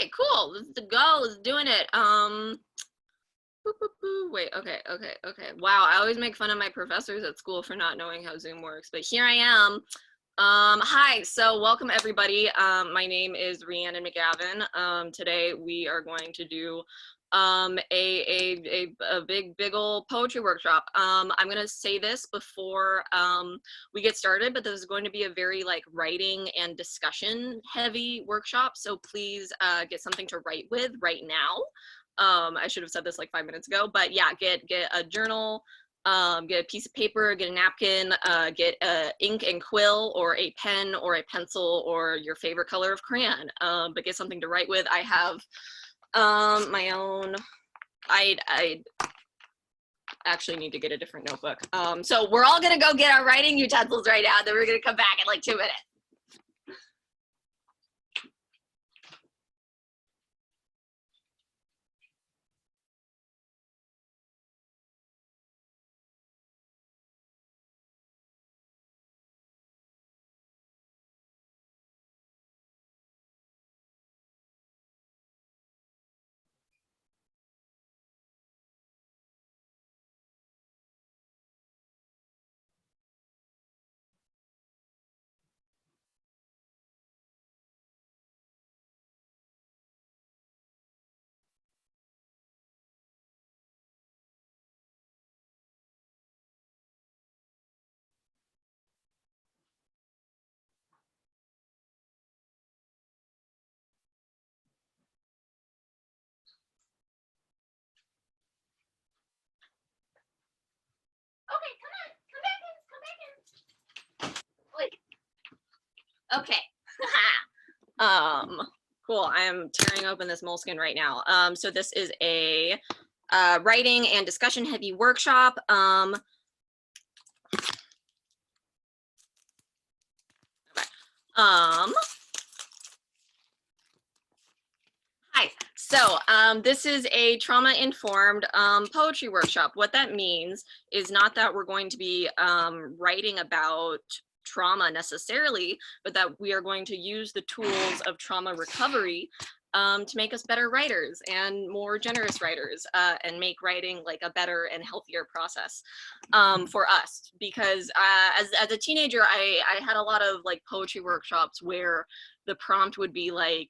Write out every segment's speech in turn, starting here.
Okay, cool. Let's go. Let's doing it. Wait, okay. Wow, I always make fun of my professors at school for not knowing how Zoom works, but here I am. Hi, so welcome everybody. My name is Rhiannon McGavin. Today we are going to do a big old poetry workshop. I'm gonna say this before we get started, but this is going to be a very like writing and discussion heavy workshop, so please get something to write with right now. I should have said this like 5 minutes ago, but yeah, get a journal, get a piece of paper, get a napkin, get ink and quill, or a pen, or a pencil, or your favorite color of crayon, but get something to write with. I have my own, I actually need to get a different notebook. So we're all gonna go get our writing utensils right now, then we're gonna come back in like 2 minutes. Okay. Cool. I am tearing open this moleskin right now. So this is a writing and discussion heavy workshop. Okay. Hi. So this is a trauma-informed poetry workshop. What that means is not that we're going to be writing about trauma necessarily, but that we are going to use the tools of trauma recovery to make us better writers and more generous writers, and make writing like a better and healthier process for us. Because as a teenager, I had a lot of like poetry workshops where the prompt would be like,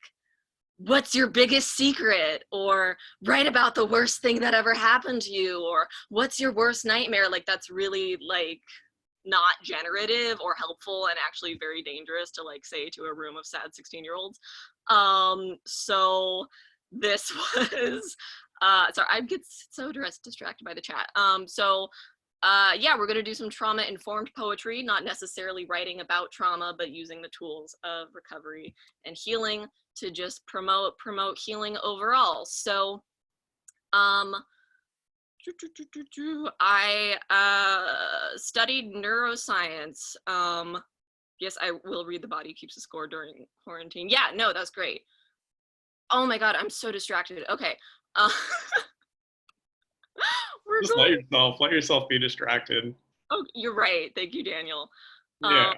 what's your biggest secret, or write about the worst thing that ever happened to you, or what's your worst nightmare. Like that's really like not generative or helpful, and actually very dangerous to like say to a room of sad 16-year-olds. So this was sorry, I get so distracted by the chat. Yeah, we're going to do some trauma-informed poetry, not necessarily writing about trauma, but using the tools of recovery and healing to just promote healing overall. So I studied neuroscience. Yes, I will read The Body Keeps the Score during quarantine. Yeah, no, that's great. Oh my God, I'm so distracted. Okay. Just let yourself be distracted. Oh, you're right. Thank you, Daniel. Yeah.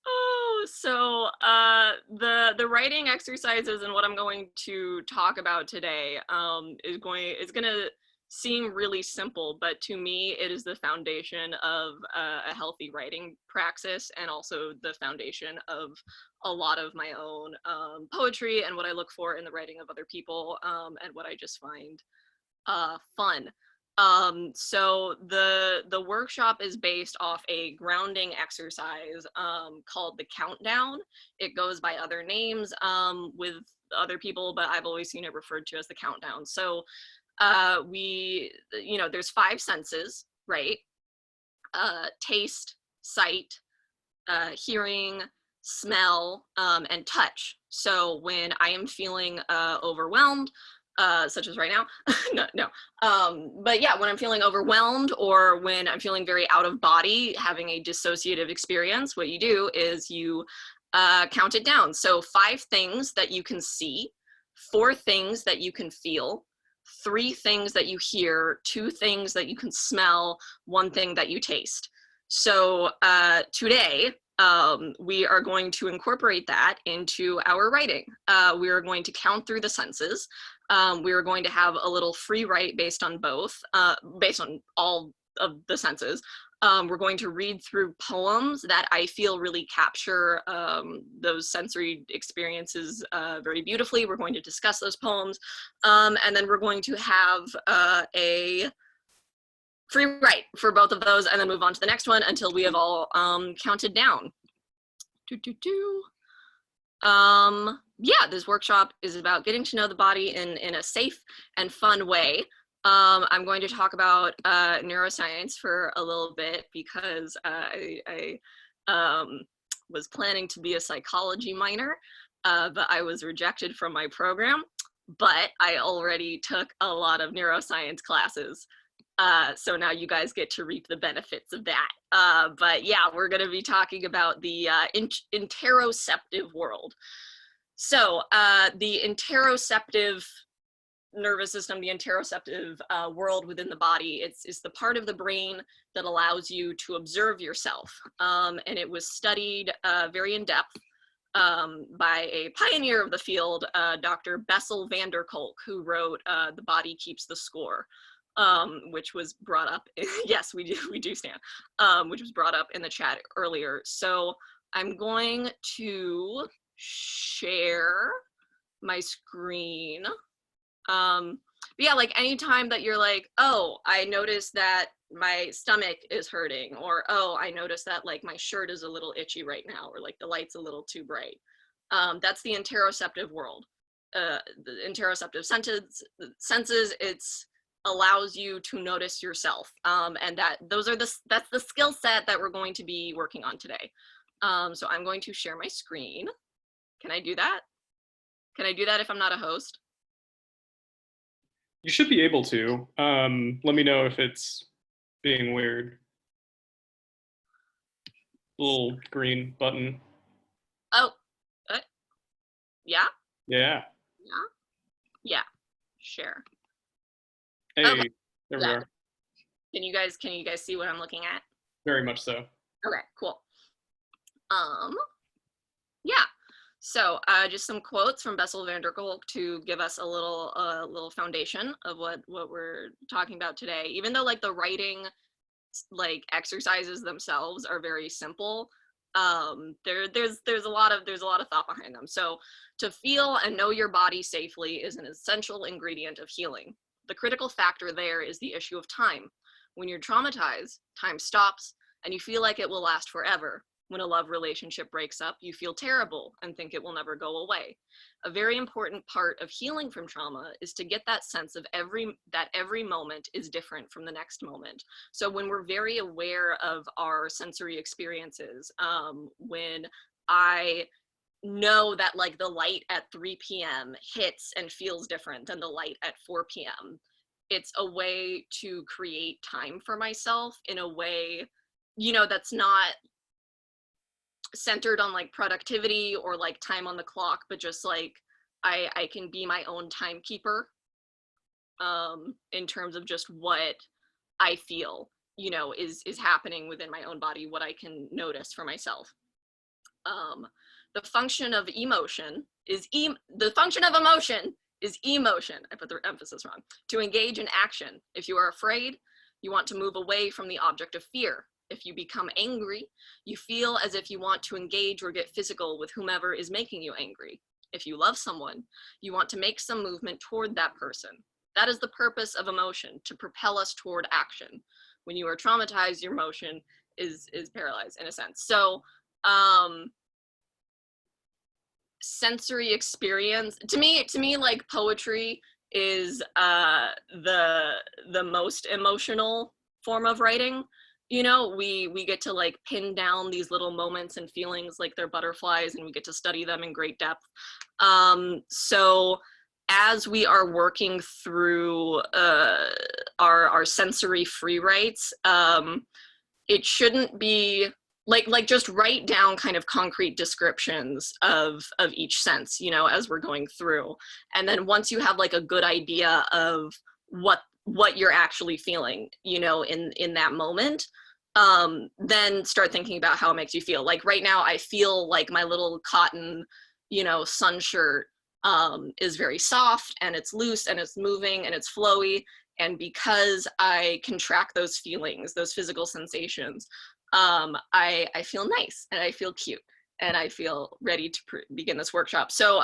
Oh, so the writing exercises and what I'm going to talk about today is gonna seem really simple, but to me it is the foundation of a healthy writing praxis, and also the foundation of a lot of my own poetry and what I look for in the writing of other people, and what I just find fun. So the workshop is based off a grounding exercise called the countdown. It goes by other names with other people, but I've always seen it referred to as the countdown. So there's 5 senses, right? Taste, sight, hearing, smell, and touch. So when I am feeling overwhelmed, such as right now, but yeah, when I'm feeling overwhelmed, or when I'm feeling very out of body, having a dissociative experience, what you do is you count it down. So 5 things that you can see, 4 things that you can feel, 3 things that you hear, 2 things that you can smell, 1 thing that you taste. So today We are going to incorporate that into our writing. We are going to count through the senses. We are going to have a little free write based on both, based on all of the senses. We're going to read through poems that I feel really capture those sensory experiences very beautifully. We're going to discuss those poems. And then we're going to have a free write for both of those, and then move on to the next one until we have all counted down. Yeah, this workshop is about getting to know the body in a safe and fun way. I'm going to talk about neuroscience for a little bit because I was planning to be a psychology minor, but I was rejected from my program. But I already took a lot of neuroscience classes. So now you guys get to reap the benefits of that. But yeah, we're going to be talking about the interoceptive world. So the interoceptive nervous system, the interoceptive world within the body, it's the part of the brain that allows you to observe yourself. And it was studied very in depth by a pioneer of the field, Dr. Bessel van der Kolk, who wrote The Body Keeps the Score. Which was brought up, yes, we do stand, which was brought up in the chat earlier. So I'm going to share my screen. But yeah, like anytime that you're like, oh, I noticed that my stomach is hurting, or oh, I noticed that like my shirt is a little itchy right now, or like the light's a little too bright. That's the interoceptive world. The interoceptive senses, it's allows you to notice yourself, and that's the skill set that we're going to be working on today. So I'm going to share my screen. Can I do that? Can I do that if I'm not a host? You should be able to. Let me know if it's being weird. Little green button. Oh, yeah? Yeah. Yeah, share. Hey, okay. There we are. Can you guys see what I'm looking at? Very much so. Okay, cool. Yeah. So just some quotes from Bessel van der Kolk to give us a little foundation of what we're talking about today. Even though like the writing like exercises themselves are very simple, there's a lot of thought behind them. So to feel and know your body safely is an essential ingredient of healing. The critical factor there is the issue of time. When you're traumatized, time stops and you feel like it will last forever. When a love relationship breaks up, you feel terrible and think it will never go away. A very important part of healing from trauma is to get that sense of that every moment is different from the next moment. So when we're very aware of our sensory experiences, when I know that like the light at 3 p.m. hits and feels different than the light at 4 p.m., it's a way to create time for myself in a way, you know, that's not centered on like productivity or like time on the clock, but just like I can be my own timekeeper in terms of just what I feel, you know, is happening within my own body, what I can notice for myself. The function of emotion is emotion. I put the emphasis wrong. To engage in action. If you are afraid, you want to move away from the object of fear. If you become angry, you feel as if you want to engage or get physical with whomever is making you angry. If you love someone, you want to make some movement toward that person. That is the purpose of emotion, to propel us toward action. When you are traumatized, your emotion is paralyzed in a sense. So sensory experience, to me like poetry is the most emotional form of writing. You know, we get to like pin down these little moments and feelings like they're butterflies, and we get to study them in great depth. So as we are working through our sensory free writes, it shouldn't be like just write down kind of concrete descriptions of each sense, you know, as we're going through. And then once you have like a good idea of what you're actually feeling, you know, in that moment, then start thinking about how it makes you feel. Like right now, I feel like my little cotton, sun shirt is very soft and it's loose and it's moving and it's flowy. And because I can track those feelings, those physical sensations, I feel nice and I feel cute and I feel ready to begin this workshop. So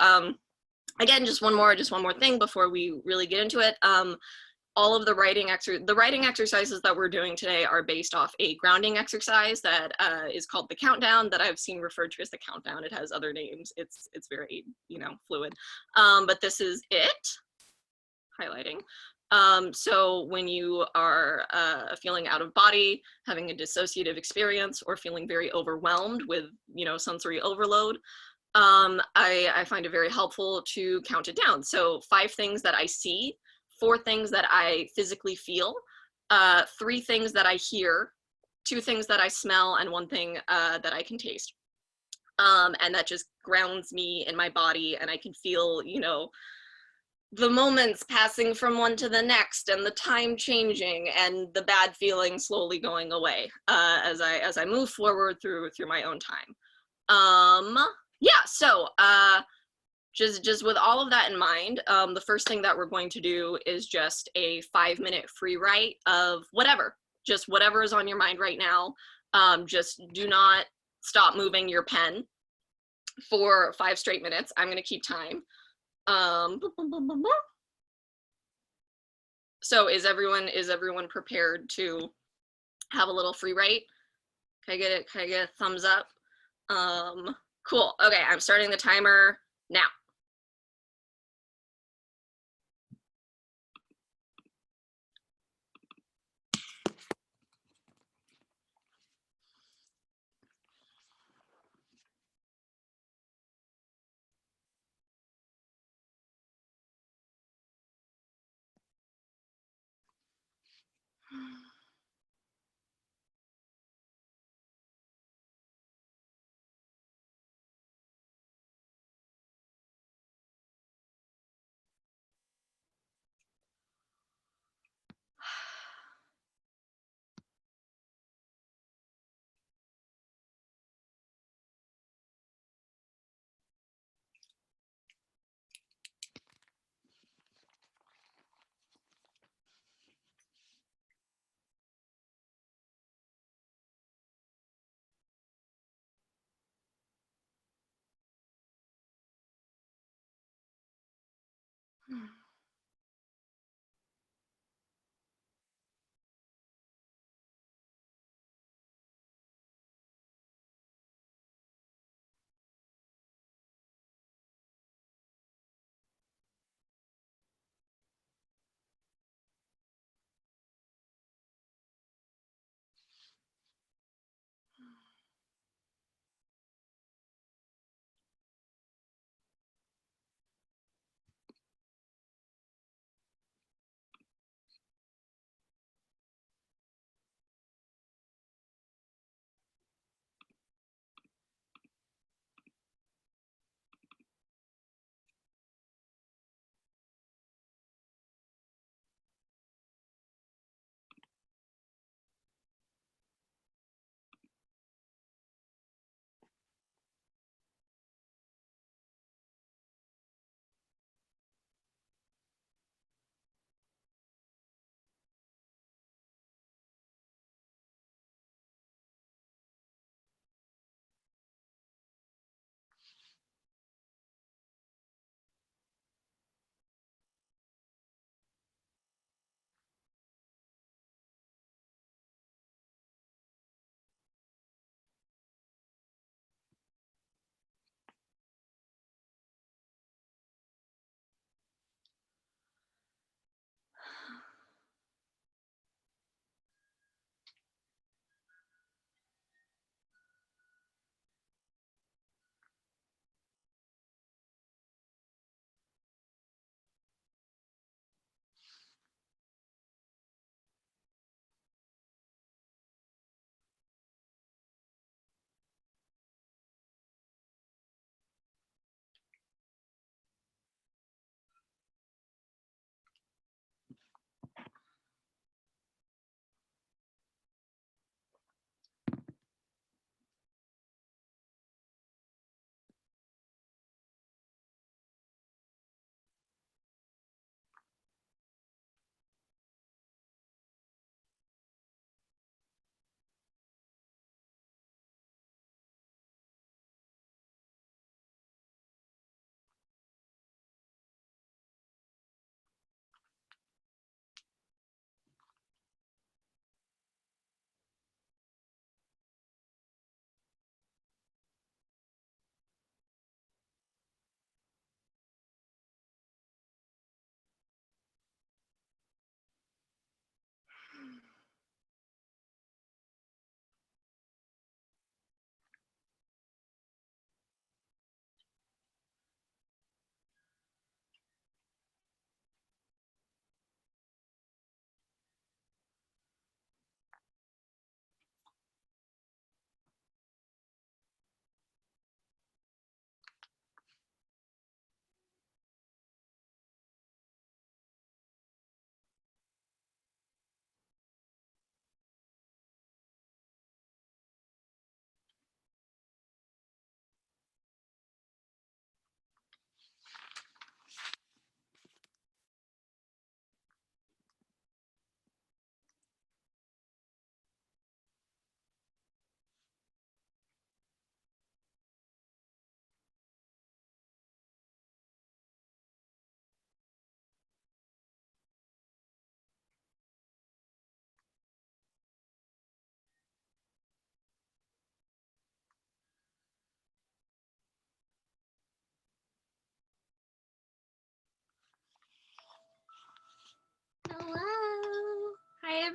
again, just one more thing before we really get into it. All of the writing exercises that we're doing today are based off a grounding exercise that is called the countdown, that I've seen referred to as the countdown. It has other names. It's very, fluid. But this is it, highlighting. So when you are feeling out of body, having a dissociative experience, or feeling very overwhelmed with, sensory overload, I find it very helpful to count it down. So 5 things that I see, 4 things that I physically feel, 3 things that I hear, 2 things that I smell, and 1 thing that I can taste. And that just grounds me in my body, and I can feel, the moments passing from one to the next, and the time changing, and the bad feeling slowly going away as I move forward through my own time. Yeah, so just with all of that in mind, the first thing that we're going to do is just a 5-minute free write of whatever, just whatever is on your mind right now. Just do not stop moving your pen for 5 straight minutes. I'm gonna keep time. So is everyone prepared to have a little free write? Can I get a thumbs up? Cool. Okay, I'm starting the timer now.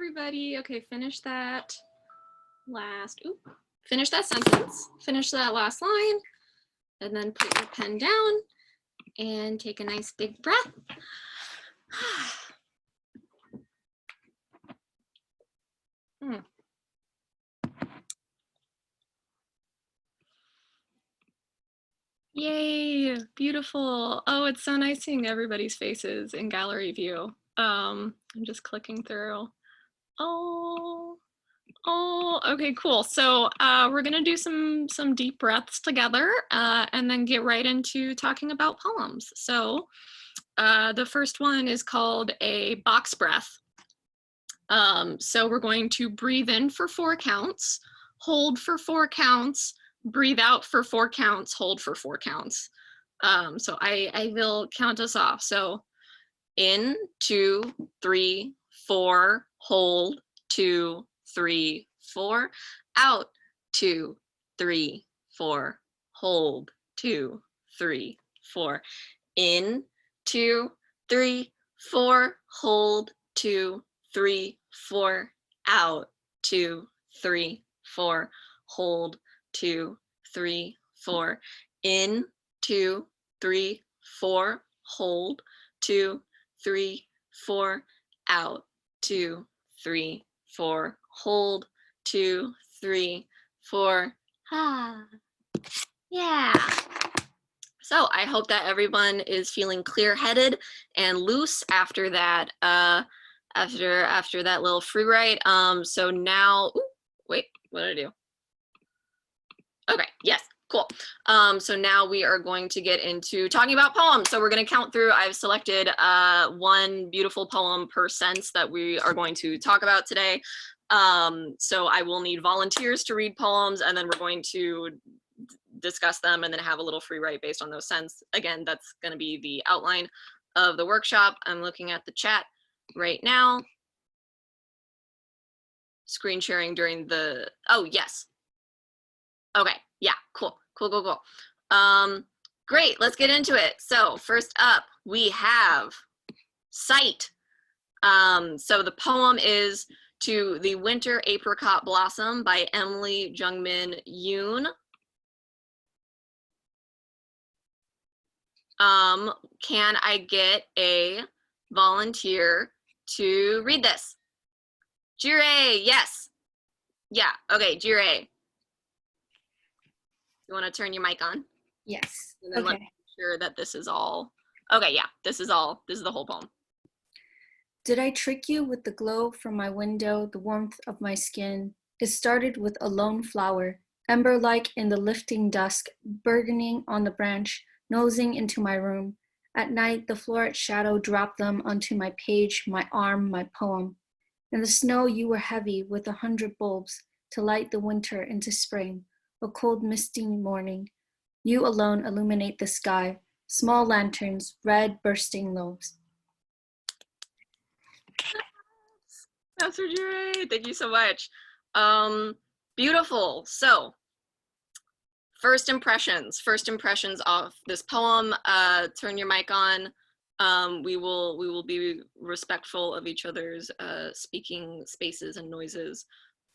everybody. Okay, finish that finish that sentence. Finish that last line. And then put your pen down and take a nice big breath. Yay, beautiful. Oh, it's so nice seeing everybody's faces in gallery view. I'm just clicking through. Oh, okay, cool. So we're gonna do some deep breaths together and then get right into talking about poems. So the first one is called a box breath. So we're going to breathe in for 4 counts, hold for 4 counts, breathe out for 4 counts, hold for 4 counts. So I will count us off. So in, 2, 3, 4, hold, 2, 3, 4, out, 2, 3, 4, hold, 2, 3, 4, in, 2, 3, 4, hold, 2, 3, 4, out, 2, 3, 4, hold, 2, 3, 4, in, 2, 3, 4, hold, 2, 3, 4, out, 2, 3, 4, hold, 2, 3, 4. Yeah. So I hope that everyone is feeling clear-headed and loose after that after that little free write. So now, wait, what did I do? Okay, yes, cool. So now we are going to get into talking about poems. So we're going to count through. I've selected 1 beautiful poem per sense that we are going to talk about today. So I will need volunteers to read poems, and then we're going to discuss them and then have a little free write based on those sense. Again, that's going to be the outline of the workshop. I'm looking at the chat right now. Screen sharing during the, oh, yes. Okay, yeah, cool. Great, let's get into it. So first up, we have Sight. So the poem is To the Winter Apricot Blossom by Emily Jungmin Yoon. Can I get a volunteer to read this? Jirei, yes. Yeah, okay, Jirei. You want to turn your mic on? Yes. And then Okay. let's make sure that this is all. Okay, yeah, this is the whole poem. Did I trick you with the glow from my window, the warmth of my skin? It started with a lone flower, ember-like in the lifting dusk, burgeoning on the branch, nosing into my room. At night, the floret shadow dropped them onto my page, my arm, my poem. In the snow, you were heavy with 100 bulbs to light the winter into spring, a cold, misty morning. You alone illuminate the sky, small lanterns, red, bursting loaves. Master Jirei, thank you so much. Beautiful. So, first impressions of this poem. Turn your mic on. We will be respectful of each other's speaking spaces and noises.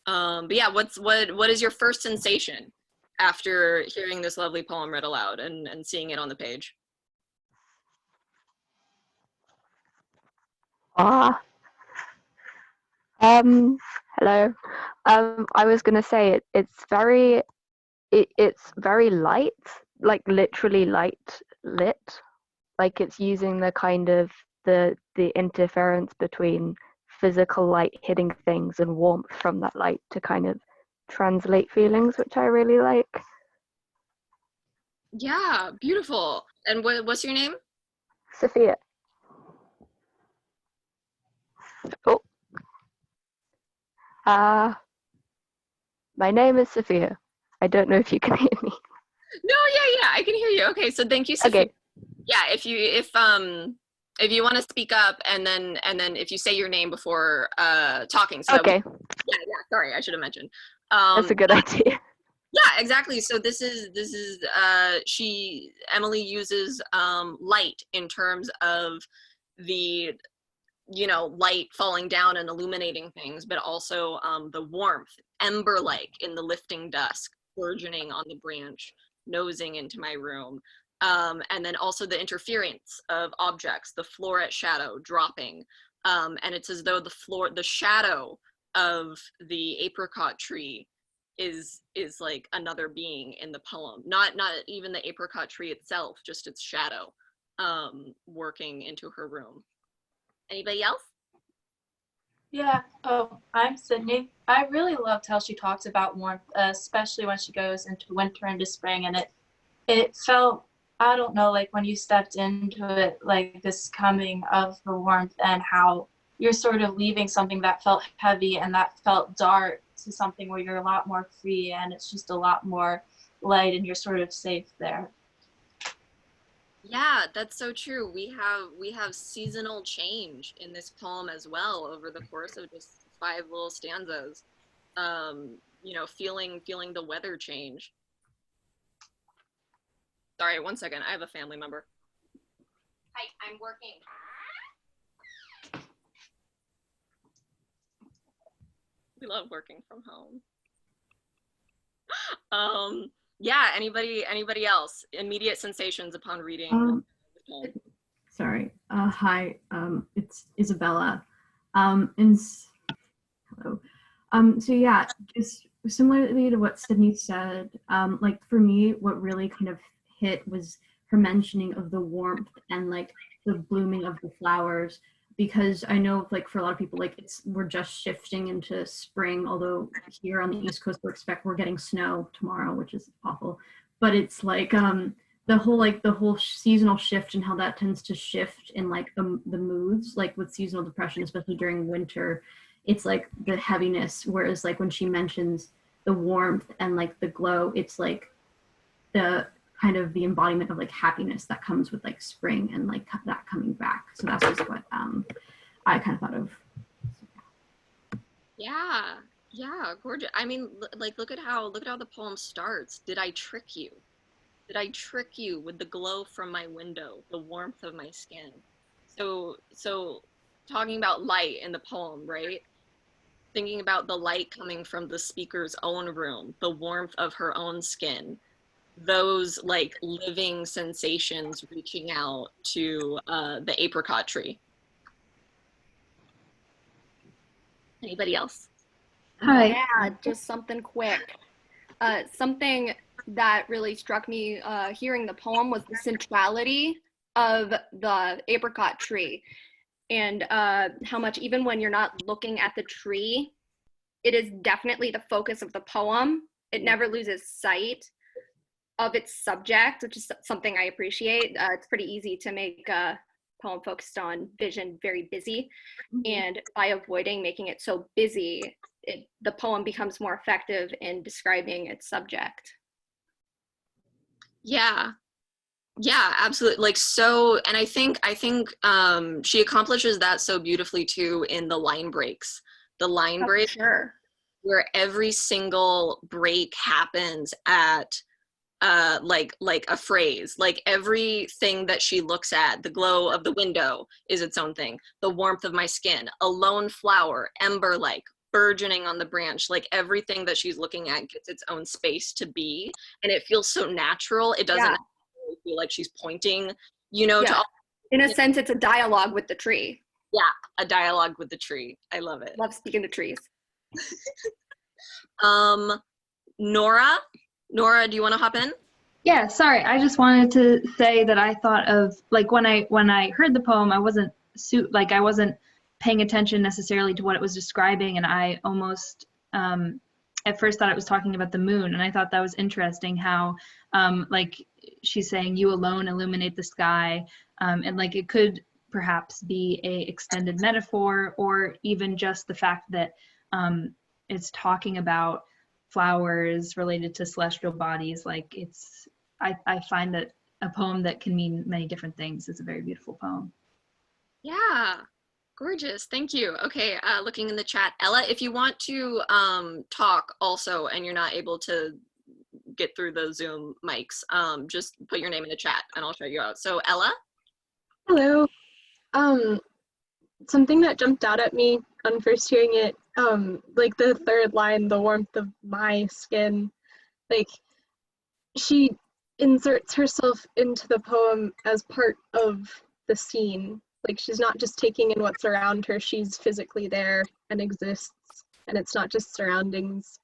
But yeah, what is your first sensation after hearing this lovely poem read aloud and seeing it on the page? Hello. I was gonna say it's very light, like literally lit. Like it's using the kind of the interference between physical light hitting things and warmth from that light to kind of translate feelings, which I really like. Yeah, beautiful. And what's your name? Sophia. Oh. My name is Sophia. I don't know if you can hear me. No, yeah, I can hear you. Okay, so thank you, Sophia. Okay. Yeah, if you want to speak up and then if you say your name before talking. So okay. Yeah, sorry, I should have mentioned. That's a good idea. Yeah, exactly. So this is Emily uses light in terms of the light falling down and illuminating things, but also the warmth, ember-like in the lifting dusk, burgeoning on the branch, nosing into my room. And then also the interference of objects, the floret shadow dropping. And it's as though the shadow of the apricot tree is like another being in the poem. Not even the apricot tree itself, just its shadow working into her room. Anybody else? Yeah. Oh, I'm Sydney. I really loved how she talks about warmth, especially when she goes into winter, into spring, and it felt, I don't know, like when you stepped into it, like this coming of the warmth, and how you're sort of leaving something that felt heavy and that felt dark to something where you're a lot more free, and it's just a lot more light, and you're sort of safe there. Yeah, that's so true. We have seasonal change in this poem as well over the course of just 5 little stanzas. Feeling the weather change. Sorry, 1 second. I have a family member. Hi, I'm working. We love working from home. Yeah, anybody else? Immediate sensations upon reading the poem. Sorry. Hi, it's Isabella. Hello. So yeah, just similarly to what Sydney said, like for me, what really kind of hit was her mentioning of the warmth and like the blooming of the flowers, because I know like for a lot of people, like we're just shifting into spring, although here on the East Coast we're getting snow tomorrow, which is awful. But it's like the whole seasonal shift and how that tends to shift in like the moods, like with seasonal depression, especially during winter, it's like the heaviness. Whereas like when she mentions the warmth and like the glow, it's like the kind of the embodiment of like happiness that comes with like spring and like that coming back. So that's just what I kind of thought of. Yeah, gorgeous. I mean, like look at how the poem starts. Did I trick you? Did I trick you with the glow from my window, the warmth of my skin? So talking about light in the poem, right? Thinking about the light coming from the speaker's own room, the warmth of her own skin, those like living sensations reaching out to the apricot tree. Anybody else? Hi. Yeah, just something quick. Something that really struck me hearing the poem was the centrality of the apricot tree, and how much, even when you're not looking at the tree, it is definitely the focus of the poem. It never loses sight of its subject, which is something I appreciate. It's pretty easy to make a poem focused on vision very busy, and by avoiding making it so busy, the poem becomes more effective in describing its subject. Yeah, absolutely. Like so, and I think she accomplishes that so beautifully too in the line breaks. The line break, Sure. where every single break happens at like a phrase. Like everything that she looks at, the glow of the window is its own thing. The warmth of my skin, a lone flower, ember-like, burgeoning on the branch. Like everything that she's looking at gets its own space to be, and it feels so natural. It doesn't feel like she's pointing, to all. In a sense, it's a dialogue with the tree. Yeah, a dialogue with the tree. I love it. Love speaking to trees. Nora, do you want to hop in? Yeah, sorry. I just wanted to say that I thought of like when I heard the poem, I wasn't paying attention necessarily to what it was describing, and I almost at first thought it was talking about the moon, and I thought that was interesting how like she's saying you alone illuminate the sky, and like it could perhaps be a extended metaphor, or even just the fact that it's talking about flowers related to celestial bodies. Like I find that a poem that can mean many different things is a very beautiful poem. Yeah, gorgeous. Thank you. Okay, looking in the chat, Ella, if you want to talk also and you're not able to get through the Zoom mics, just put your name in the chat and I'll shout you out. So Ella? Hello. something that jumped out at me on first hearing it, like the third line, the warmth of my skin, like she inserts herself into the poem as part of the scene. Like she's not just taking in what's around her, she's physically there and exists, and it's not just surroundings.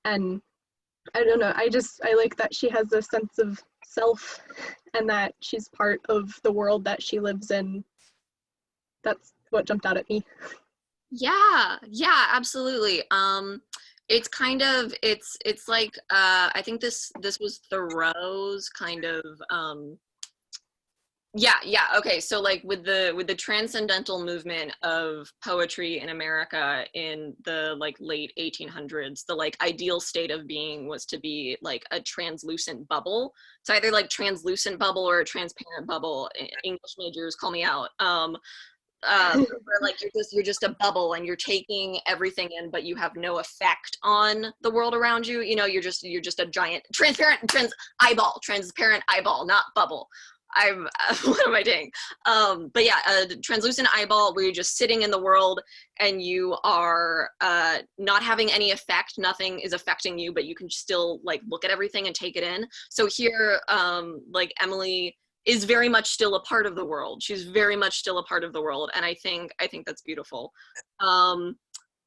And I don't know, I like that she has a sense of self and that she's part of the world that she lives in. That's what jumped out at me. Yeah, yeah, absolutely. It's kind of it's like I think this was Thoreau's kind of yeah, okay. So like with the transcendental movement of poetry in America in the like late 1800s, the like ideal state of being was to be like a translucent bubble. So either like translucent bubble or a transparent bubble. English majors call me out. Where like you're just a bubble and you're taking everything in, but you have no effect on the world around you. You know, you're just a giant transparent transparent eyeball, not bubble. I'm what am I doing? But yeah, a translucent eyeball where you're just sitting in the world and you are not having any effect. Nothing is affecting you, but you can still like look at everything and take it in. So here, like Emily is very much still a part of the world. She's very much still a part of the world, and I think that's beautiful.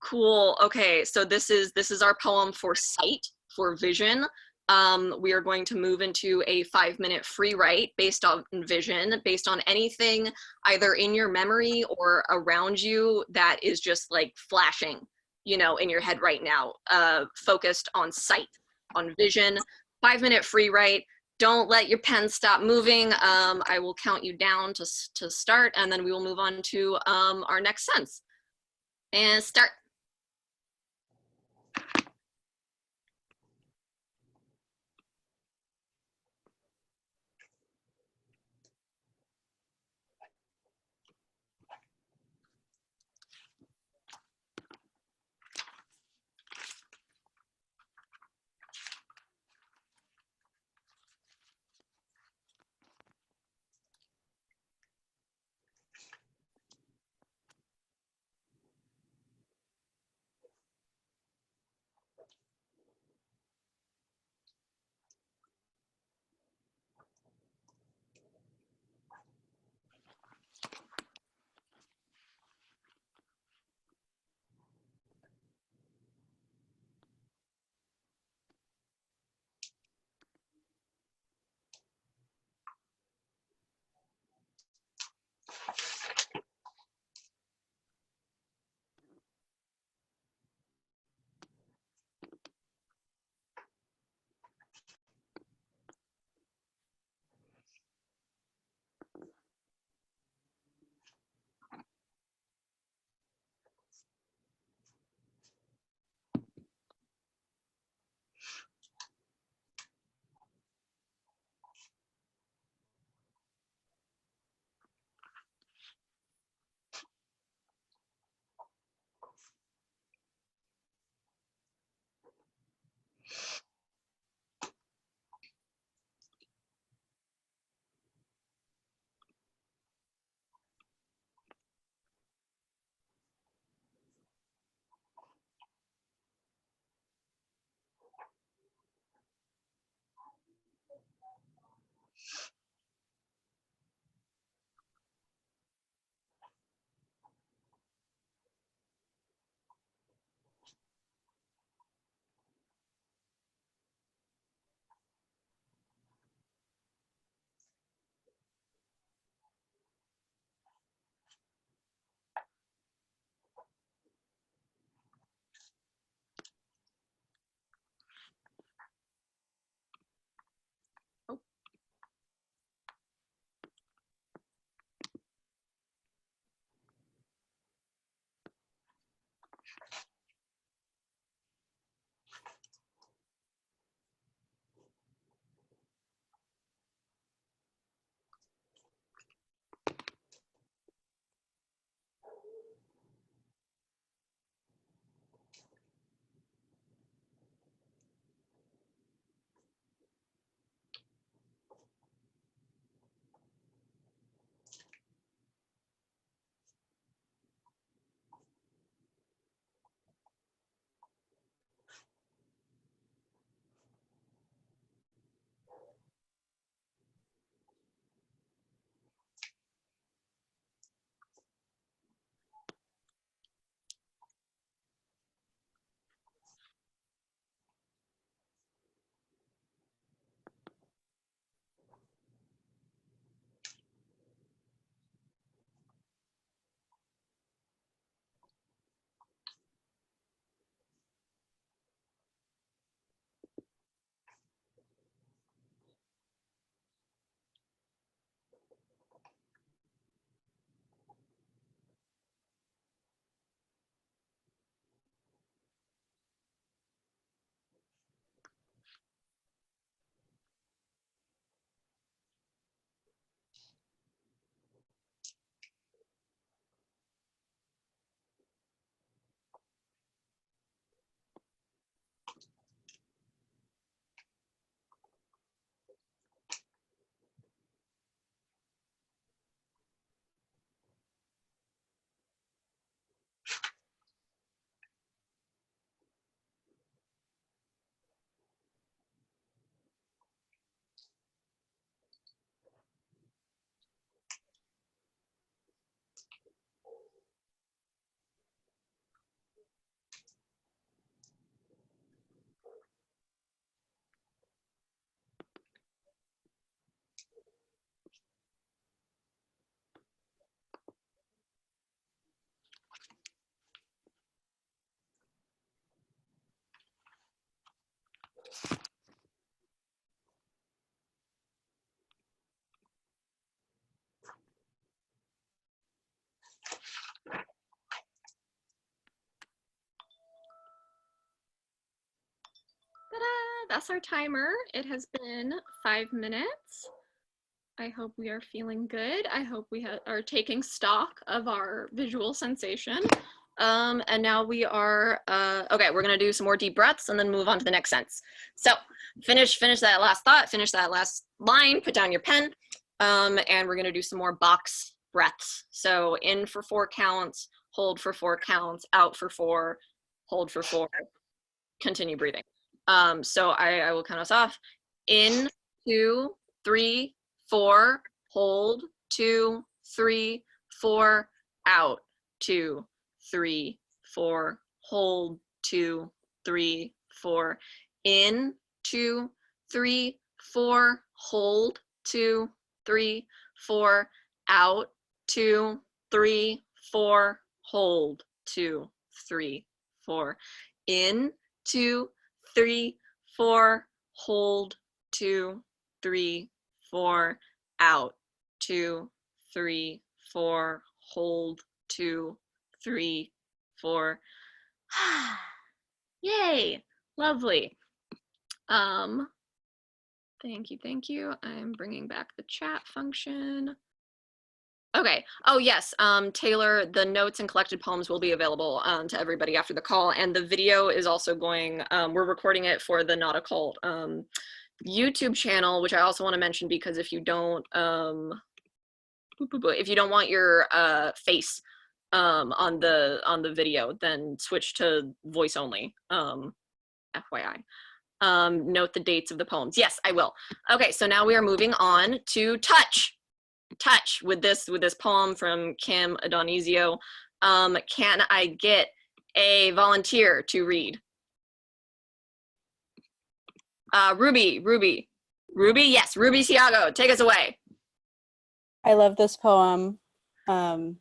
Cool. Okay, so this is our poem for sight, for vision. We are going to move into a 5-minute free write based on vision, based on anything either in your memory or around you that is just like flashing, you know, in your head right now, focused on sight, on vision. 5-minute free write. Don't let your pen stop moving. I will count you down to start, and then we will move on to our next sense. And start. bless our timer. It has been 5 minutes. I hope we are feeling good. I hope we are taking stock of our visual sensation. And now we are, okay, we're gonna do some more deep breaths and then move on to the next sentence. So finish that last thought, finish that last line, put down your pen, and we're gonna do some more box breaths. So in for 4 counts, hold for 4 counts, out for 4, hold for 4, continue breathing. So I will count us off. In, 2, 3, 4, hold, 2, 3, 4, out, 2, 3, 4, hold, 2, 3, 4, in, 2, 3, 4, hold, 2, 3, 4, out, 2, 3, 4, hold, 2, 3, 4, in, 2, 3, 4, hold, 2, 3, 4, out, 2, 3, 4, hold, 2, 3, 4. Yay, lovely. Thank you. I'm bringing back the chat function. Okay. Oh yes, Taylor, the notes and collected poems will be available to everybody after the call, and the video is also going, we're recording it for the Notacult YouTube channel, which I also want to mention, because if you don't want your face on the video, then switch to voice only, FYI. Note the dates of the poems. Yes, I will. Okay, so now we are moving on to touch with this poem from Kim Adonisio. Can I get a volunteer to read? Ruby, yes, Ruby Siago, take us away. I love this poem. Kim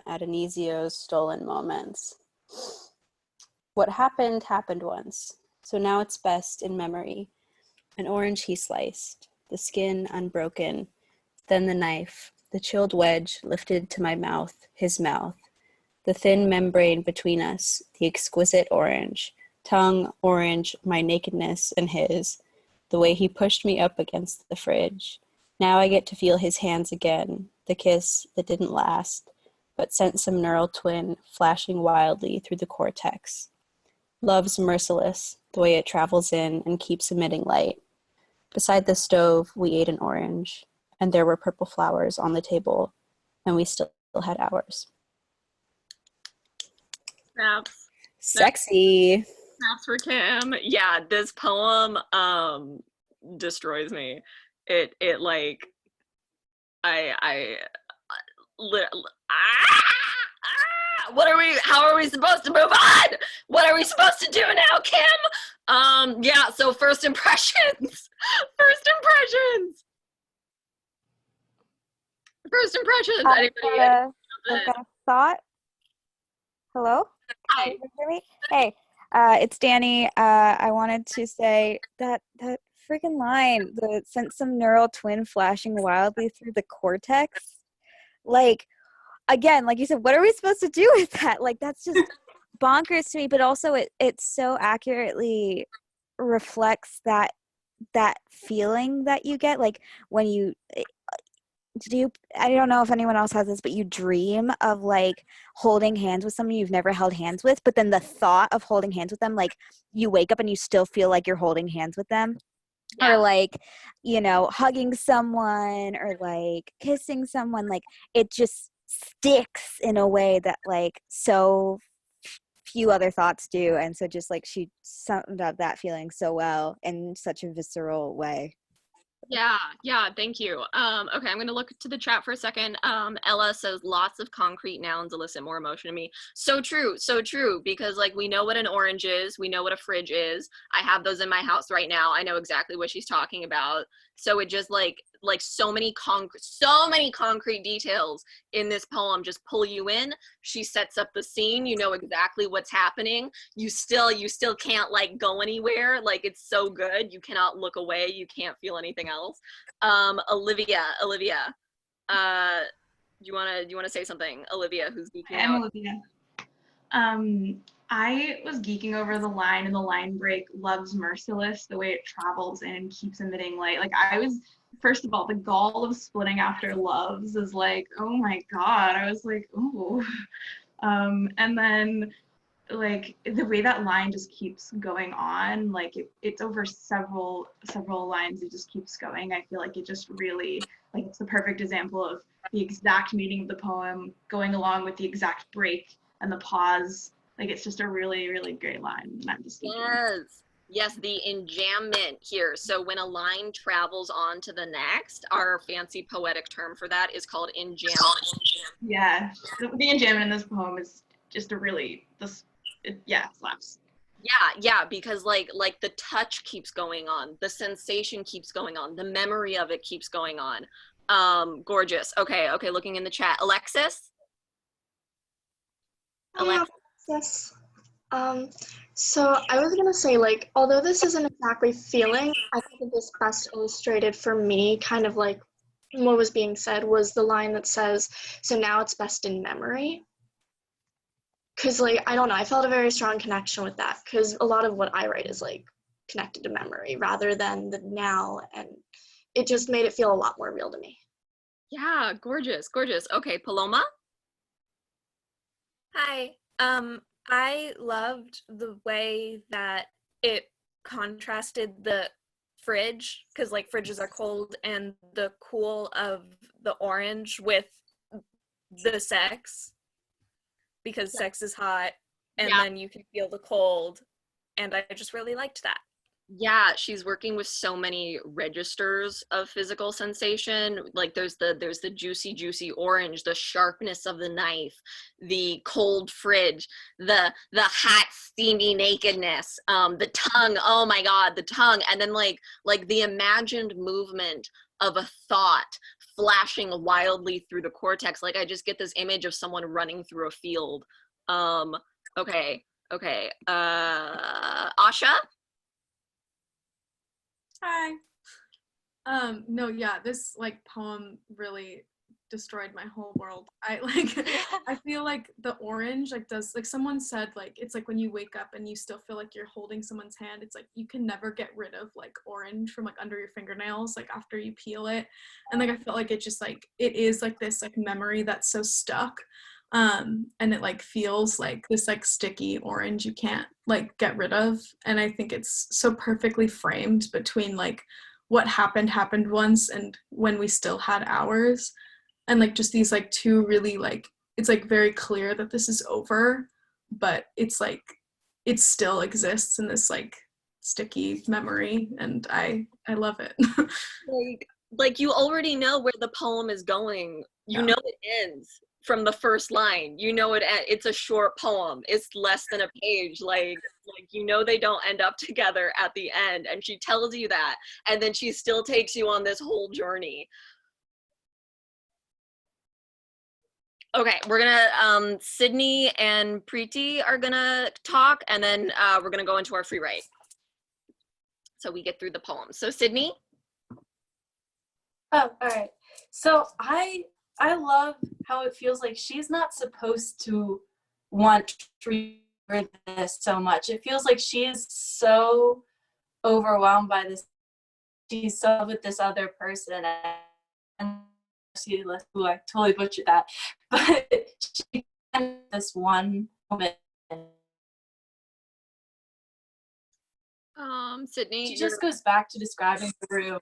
Adonisio's Stolen Moments. What happened once, so now it's best in memory. An orange he sliced, the skin unbroken, then the knife, the chilled wedge lifted to my mouth, his mouth, the thin membrane between us, the exquisite orange, tongue, orange, my nakedness and his, the way he pushed me up against the fridge. Now I get to feel his hands again, the kiss that didn't last, but sent some neural twin flashing wildly through the cortex. Love's merciless, the way it travels in and keeps emitting light. Beside the stove, we ate an orange, and there were purple flowers on the table, and we still had ours. Snaps. Sexy. Snaps for Kim. Yeah, this poem destroys me. It like how are we supposed to move on? What are we supposed to do now, Kim? Yeah, so first impressions. Anybody? I've got a thought. Hello? Hi. Can you hear me? Hey, it's Danny. I wanted to say that freaking line, the sent some neural twin flashing wildly through the cortex. Like, again, like you said, what are we supposed to do with that? Like, that's just bonkers to me, but also it so accurately reflects that feeling that you get, like when you I don't know if anyone else has this, but you dream of like holding hands with someone you've never held hands with, but then the thought of holding hands with them, like you wake up and you still feel like you're holding hands with them. Yeah. Or like, you know, hugging someone or like kissing someone, like it just sticks in a way that like so few other thoughts do. And so just like she summed up that feeling so well in such a visceral way. Yeah, thank you. Okay, I'm gonna look to the chat for a second. Ella says lots of concrete nouns elicit more emotion in me. So true, because like we know what an orange is, we know what a fridge is. I have those in my house right now. I know exactly what she's talking about. So it just like so many concrete details in this poem just pull you in. She sets up the scene, you know exactly what's happening. You still can't like go anywhere. Like it's so good. You cannot look away. You can't feel anything else. Olivia, do you wanna say something? Olivia, who's geeking out. Olivia. I was geeking over the line in the line break, "Love's merciless," the way it travels and keeps emitting light. Like, I was, first of all, the gall of splitting after loves is like, oh my God. I was like, ooh. And then like the way that line just keeps going on, like it's over several lines, it just keeps going. I feel like it just really, like, it's the perfect example of the exact meaning of the poem going along with the exact break and the pause. Like, it's just a really, really great line, and I'm just Yes, the enjambment here. So when a line travels on to the next, our fancy poetic term for that is called enjambment. Yeah, the enjambment in this poem is just a really, yeah, it slaps. Yeah, because like the touch keeps going on, the sensation keeps going on, the memory of it keeps going on. Gorgeous. Okay, looking in the chat. Alexis? Yes. So I was gonna say, like, although this isn't exactly feeling, I think this best illustrated for me kind of like what was being said was the line that says, "So now it's best in memory." Because, like, I don't know, I felt a very strong connection with that, because a lot of what I write is like connected to memory rather than the now, and it just made it feel a lot more real to me. Yeah, gorgeous. Okay, Paloma? Hi. I loved the way that it contrasted the fridge, because like fridges are cold, and the cool of the orange with the sex, because sex is hot, and then you can feel the cold, and I just really liked that. Yeah, she's working with so many registers of physical sensation. Like there's the juicy orange, the sharpness of the knife, the cold fridge, the hot steamy nakedness, the tongue. Oh my God, the tongue, and then like the imagined movement of a thought flashing wildly through the cortex. Like I just get this image of someone running through a field. Okay. Asha? Hi. No, yeah, this like poem really destroyed my whole world. I feel like the orange like does, like someone said, like it's like when you wake up and you still feel like you're holding someone's hand. It's like you can never get rid of like orange from like under your fingernails, like after you peel it. And like I felt like it just like it is like this like memory that's so stuck. And it like feels like this like sticky orange you can't like get rid of. And I think it's so perfectly framed between like what happened once and when we still had ours, and like just these like two really like, it's like very clear that this is over, but it's like it still exists in this like sticky memory, and I love it. like you already know where the poem is going. You know it ends from the first line. You know it's a short poem. It's less than a page. Like you know they don't end up together at the end, and she tells you that, and then she still takes you on this whole journey. Okay, we're gonna Sydney and Preeti are gonna talk, and then we're gonna go into our free write, so we get through the poem. So Sydney? Oh, all right. So I love how it feels like she's not supposed to want to treat this so much. It feels like she is so overwhelmed by this. She's so with this other person, and she, ooh, I totally butchered that. But she this one moment. Sydney, she just goes back to describing the room.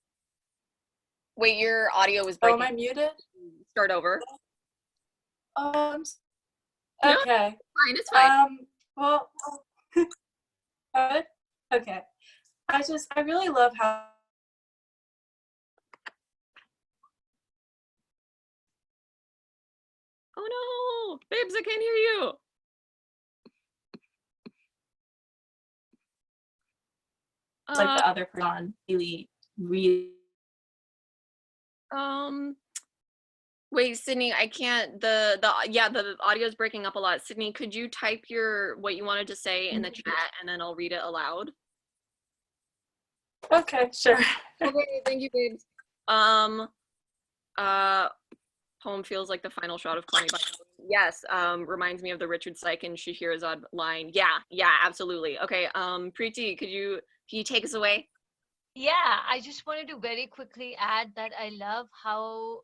Wait, your audio is breaking. breaking. Oh, am I muted? Start over. Okay. It's fine. Well, good. Okay. I really love how. Oh no, babes, I can't hear you. Like the other person really. Wait, Sydney, I can't. The audio is breaking up a lot. Sydney, could you type what you wanted to say in the chat, and then I'll read it aloud? Okay, sure. Okay, thank you, babes. Poem feels like the final shot of Call Me by Your Name. Yes, reminds me of the Richard Sykin Scheherazade line. Yeah, absolutely. Okay, Preeti, can you take us away? Yeah, I just wanted to very quickly add that I love how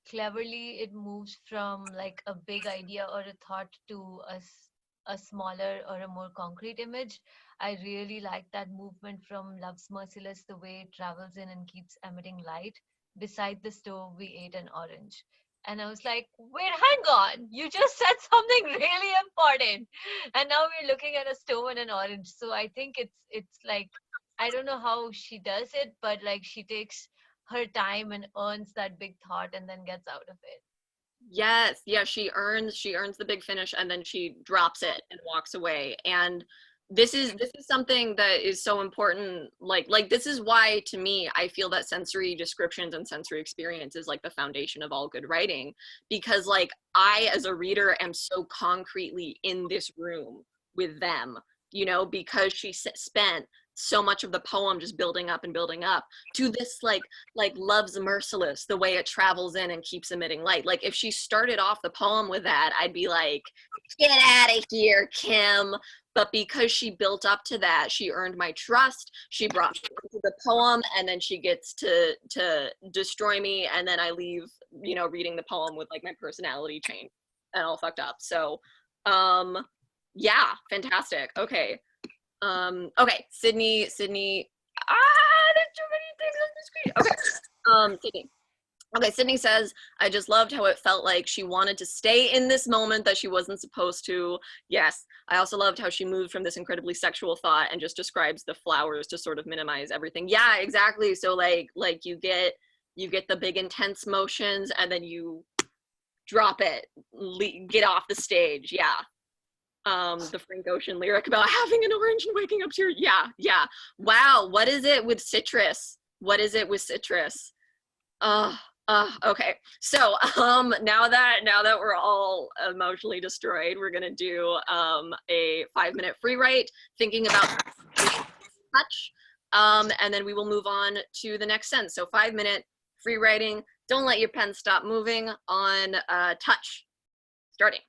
cleverly it moves from like a big idea or a thought to a smaller or a more concrete image. I really like that movement from Love's Merciless, the way it travels in and keeps emitting light. Beside the stove, we ate an orange. And I was like, wait, hang on. You just said something really important. And now we're looking at a stove and an orange. So I think it's like I don't know how she does it, but like she takes her time and earns that big thought and then gets out of it. Yes, yeah, she earns the big finish and then she drops it and walks away. And this is something that is so important. Like this is why to me I feel that sensory descriptions and sensory experience is like the foundation of all good writing, because like I as a reader am so concretely in this room with them, you know, because she spent so much of the poem just building up and building up to this like love's merciless, the way it travels in and keeps emitting light. Like if she started off the poem with that, I'd be like, get out of here, Kim. But because she built up to that, she earned my trust. She brought me into the poem, and then she gets to destroy me, and then I leave, you know, reading the poem with like my personality changed and all fucked up. So yeah, fantastic. Okay. Okay, Sydney. There's too many things on the screen. Okay, Sydney. Okay, Sydney says, I just loved how it felt like she wanted to stay in this moment that she wasn't supposed to. Yes, I also loved how she moved from this incredibly sexual thought and just describes the flowers to sort of minimize everything. Yeah, exactly. So like you get the big intense motions and then you drop it, get off the stage. Yeah. The Frank Ocean lyric about having an orange and waking up to your, yeah. Wow, what is it with citrus? What is it with citrus? Okay. So now that we're all emotionally destroyed, we're gonna do a 5-minute free write, thinking about touch. And then we will move on to the next sentence. So 5-minute free writing. Don't let your pen stop moving on touch. Starting.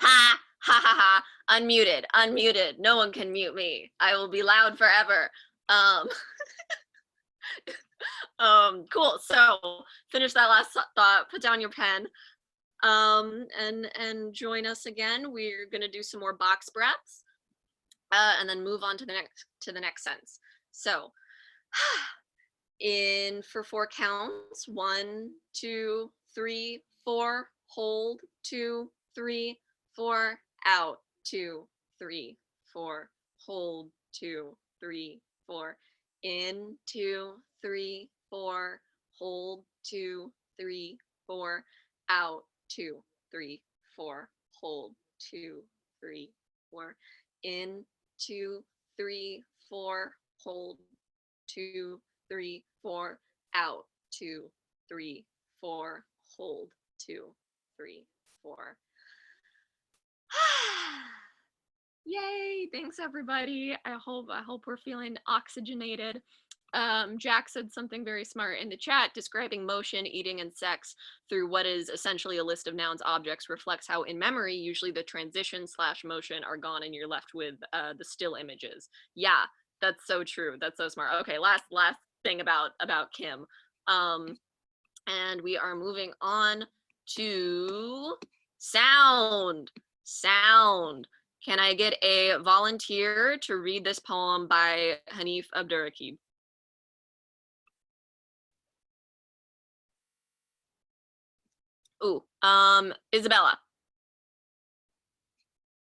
Ha ha ha ha. Unmuted, unmuted. No one can mute me. I will be loud forever. Cool. So finish that last thought, put down your pen, and join us again. We're gonna do some more box breaths, and then move on to the next sentence. So in for 4 counts, 1, 2, 3, 4, hold, 2, 3, 4, out, 2, 3, 4, hold, 2, 3, 4, in, 2, 3, 4, hold, 2, 3, 4, out, 2, 3, 4, hold, 2, 3, 4, in, 2, 3, 4, hold, 2, 3, 4, out, 2, 3, 4, hold, 2, 3, 4. Yay! Thanks everybody. I hope we're feeling oxygenated. Jack said something very smart in the chat, describing motion, eating, and sex through what is essentially a list of nouns objects reflects how in memory usually the transition / motion are gone and you're left with the still images. Yeah, that's so true. That's so smart. Okay, last thing about Kim. And we are moving on to sound. Sound. Can I get a volunteer to read this poem by Hanif Abdurraqib? Ooh, Isabella.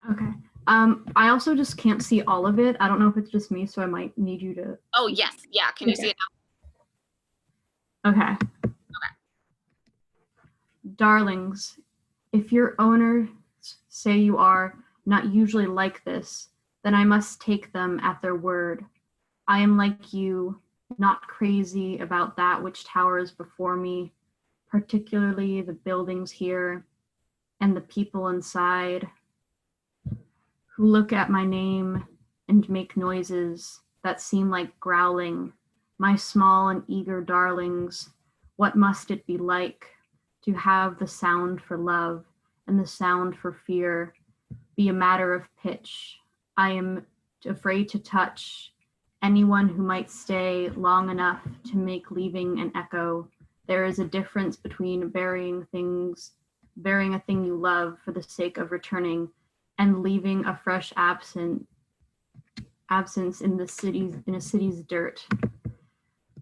Okay. I also just can't see all of it. I don't know if it's just me, so I might need you to. Oh, yes. Yeah. Can you see it now? Okay. Darlings, if your owners say you are not usually like this, then I must take them at their word. I am like you, not crazy about that which towers before me, particularly the buildings here and the people inside who look at my name and make noises that seem like growling. My small and eager darlings, what must it be like to have the sound for love and the sound for fear be a matter of pitch? I am afraid to touch anyone who might stay long enough to make leaving an echo. There is a difference between burying a thing you love for the sake of returning and leaving a fresh absence in a city's dirt,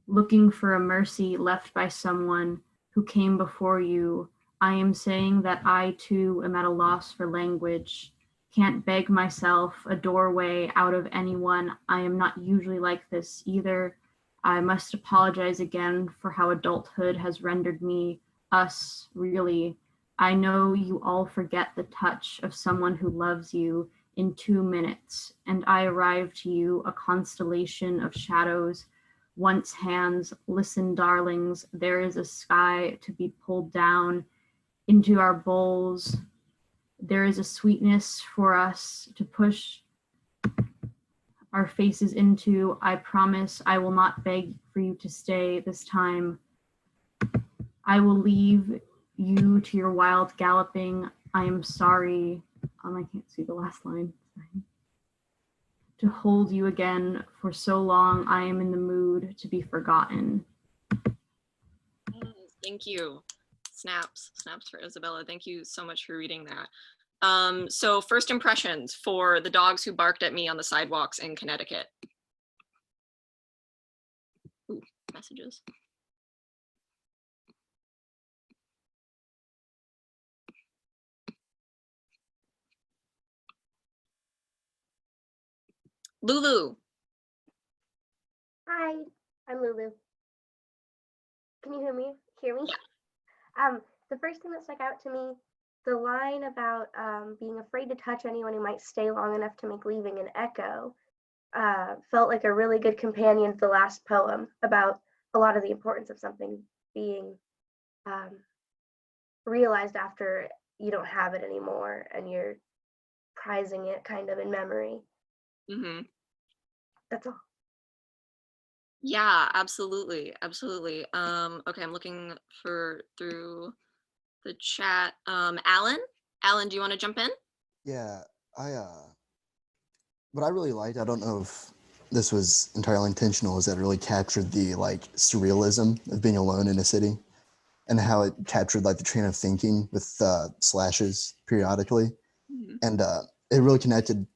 looking for a mercy left by someone who came before you. I am saying that I too am at a loss for language, can't beg myself a doorway out of anyone. I am not usually like this either. I must apologize again for how adulthood has rendered me, us, really. I know you all forget the touch of someone who loves you in 2 minutes, and I arrive to you a constellation of shadows. Once hands, listen, darlings, there is a sky to be pulled down into our bowls. There is a sweetness for us to push our faces into. I promise I will not beg for you to stay this time. I will leave you to your wild galloping. I am sorry. I can't see the last line. Sorry. To hold you again for so long, I am in the mood to be forgotten. Thank you. Snaps for Isabella. Thank you so much for reading that. So first impressions for the dogs who barked at me on the sidewalks in Connecticut. Ooh, messages. Lulu. Hi, I'm Lulu. Can you hear me? The first thing that stuck out to me, the line about being afraid to touch anyone who might stay long enough to make leaving an echo, felt like a really good companion to the last poem about a lot of the importance of something being realized after you don't have it anymore and you're prizing it kind of in memory. Mm-hmm. That's all. Yeah, absolutely. Okay, I'm looking through the chat. Alan, do you want to jump in? Yeah, what I really liked, I don't know if this was entirely intentional, is that it really captured the like surrealism of being alone in a city and how it captured like the train of thinking with slashes periodically. And it really connected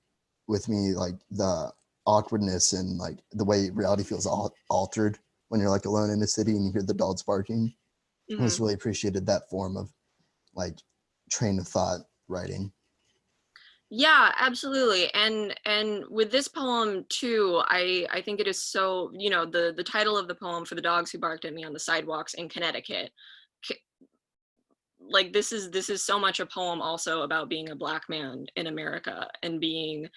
with me, like the awkwardness and like the way reality feels altered when you're like alone in a city and you hear the dogs barking. I just really appreciated that form of like train of thought writing. Yeah, absolutely. And with this poem too, I think it is so, you know, the title of the poem, For the Dogs Who Barked at Me on the Sidewalks in Connecticut. Like this is so much a poem also about being a Black man in America and being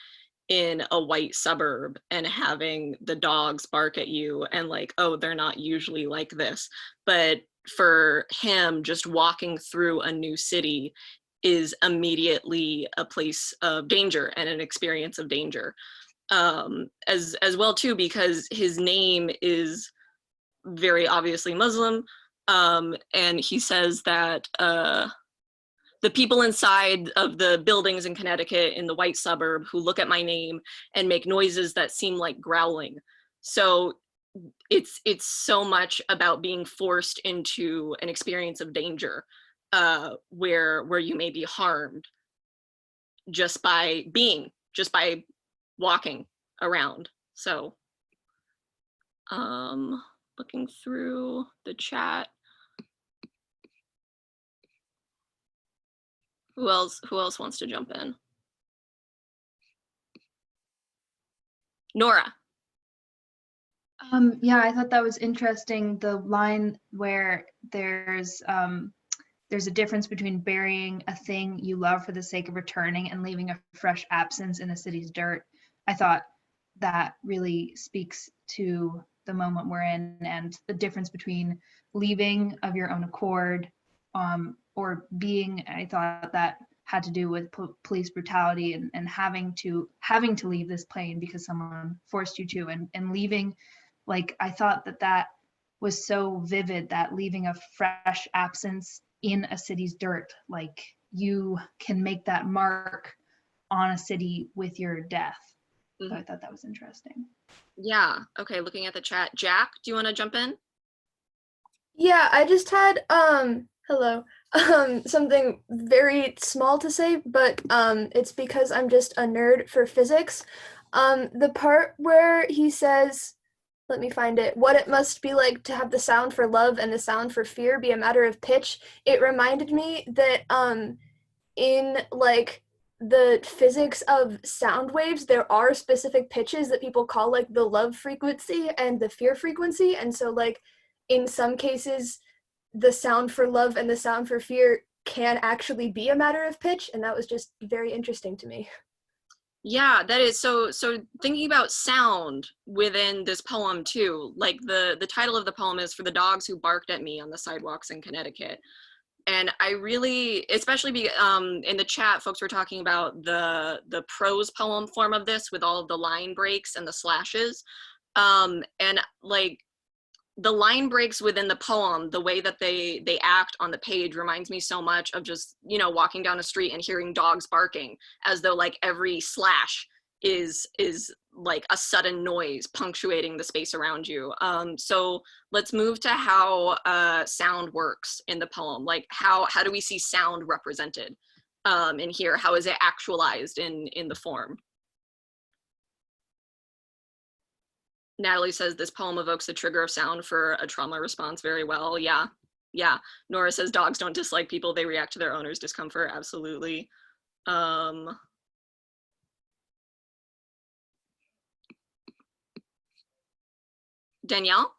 in a white suburb and having the dogs bark at you and like, oh, they're not usually like this. But for him, just walking through a new city is immediately a place of danger and an experience of danger. As well too, because his name is very obviously Muslim. And he says that the people inside of the buildings in Connecticut in the white suburb who look at my name and make noises that seem like growling. So it's so much about being forced into an experience of danger, where you may be harmed just by walking around. So looking through the chat. Who else wants to jump in? Nora. Yeah, I thought that was interesting. The line where there's a difference between burying a thing you love for the sake of returning and leaving a fresh absence in the city's dirt. I thought that really speaks to the moment we're in and the difference between leaving of your own accord or being. I thought that had to do with police brutality and having to leave this plane because someone forced you to, and leaving. Like, I thought that was so vivid, that leaving a fresh absence in a city's dirt, like you can make that mark on a city with your death. So I thought that was interesting. Yeah, okay, looking at the chat. Jack, do you want to jump in? Yeah, I just had hello. Something very small to say, but it's because I'm just a nerd for physics. The part where he says, let me find it, what it must be like to have the sound for love and the sound for fear be a matter of pitch. It reminded me that in like the physics of sound waves, there are specific pitches that people call like the love frequency and the fear frequency. And so like in some cases, the sound for love and the sound for fear can actually be a matter of pitch. And that was just very interesting to me. Yeah, that is so thinking about sound within this poem too, like the title of the poem is For the Dogs Who Barked at Me on the Sidewalks in Connecticut. And I really, especially in the chat, folks were talking about the prose poem form of this with all of the line breaks and the slashes. And like the line breaks within the poem, the way that they act on the page reminds me so much of just, you know, walking down a street and hearing dogs barking, as though like every slash is like a sudden noise punctuating the space around you. So let's move to how sound works in the poem. Like how do we see sound represented in here? How is it actualized in the form? Natalie says this poem evokes the trigger of sound for a trauma response very well. Yeah. Nora says dogs don't dislike people, they react to their owner's discomfort. Absolutely. Danielle?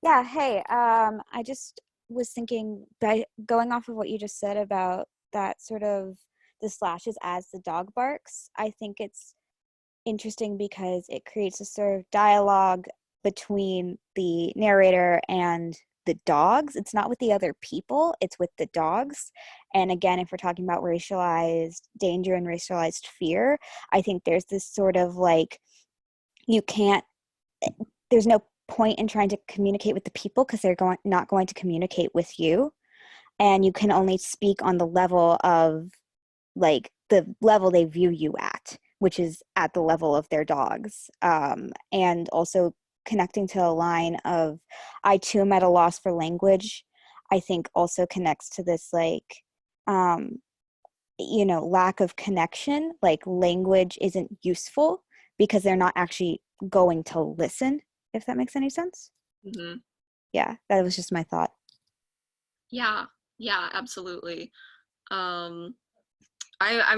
Yeah, hey, I just was thinking, by going off of what you just said about that sort of the slashes as the dog barks, I think it's interesting because it creates a sort of dialogue between the narrator and the dogs. It's not with the other people, it's with the dogs. And again, if we're talking about racialized danger and racialized fear, I think there's this sort of like, there's no point in trying to communicate with the people because they're not going to communicate with you. And you can only speak on the level of like the level they view you at, which is at the level of their dogs. And also connecting to a line of, I too am at a loss for language, I think also connects to this like, lack of connection. Like language isn't useful because they're not actually going to listen, if that makes any sense. Mm-hmm. Yeah, that was just my thought. Yeah, absolutely. I'm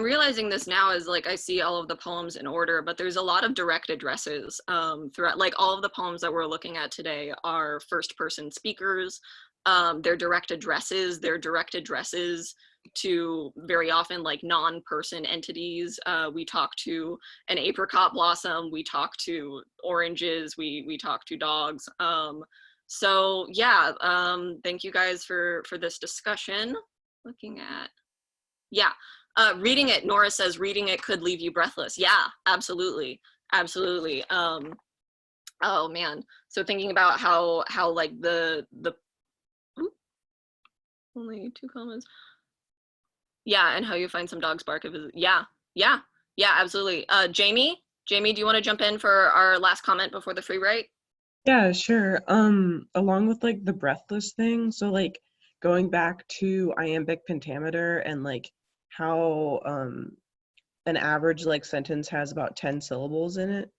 realizing this now as like I see all of the poems in order, but there's a lot of direct addresses throughout. Like all of the poems that we're looking at today are first person speakers. They're direct addresses. They're direct addresses to very often like non-person entities. We talk to an apricot blossom. We talk to oranges. We talk to dogs. So yeah, thank you guys for this discussion. Looking at, yeah. Reading it, Nora says, reading it could leave you breathless. Yeah, absolutely. Oh man. So thinking about how like the ooh, only 2 comments. Yeah, and how you find some dogs bark. Yeah, absolutely. Jamie, do you want to jump in for our last comment before the free write? Yeah, sure. Along with like the breathless thing, so like going back to iambic pentameter and like how an average like sentence has about 10 syllables in it.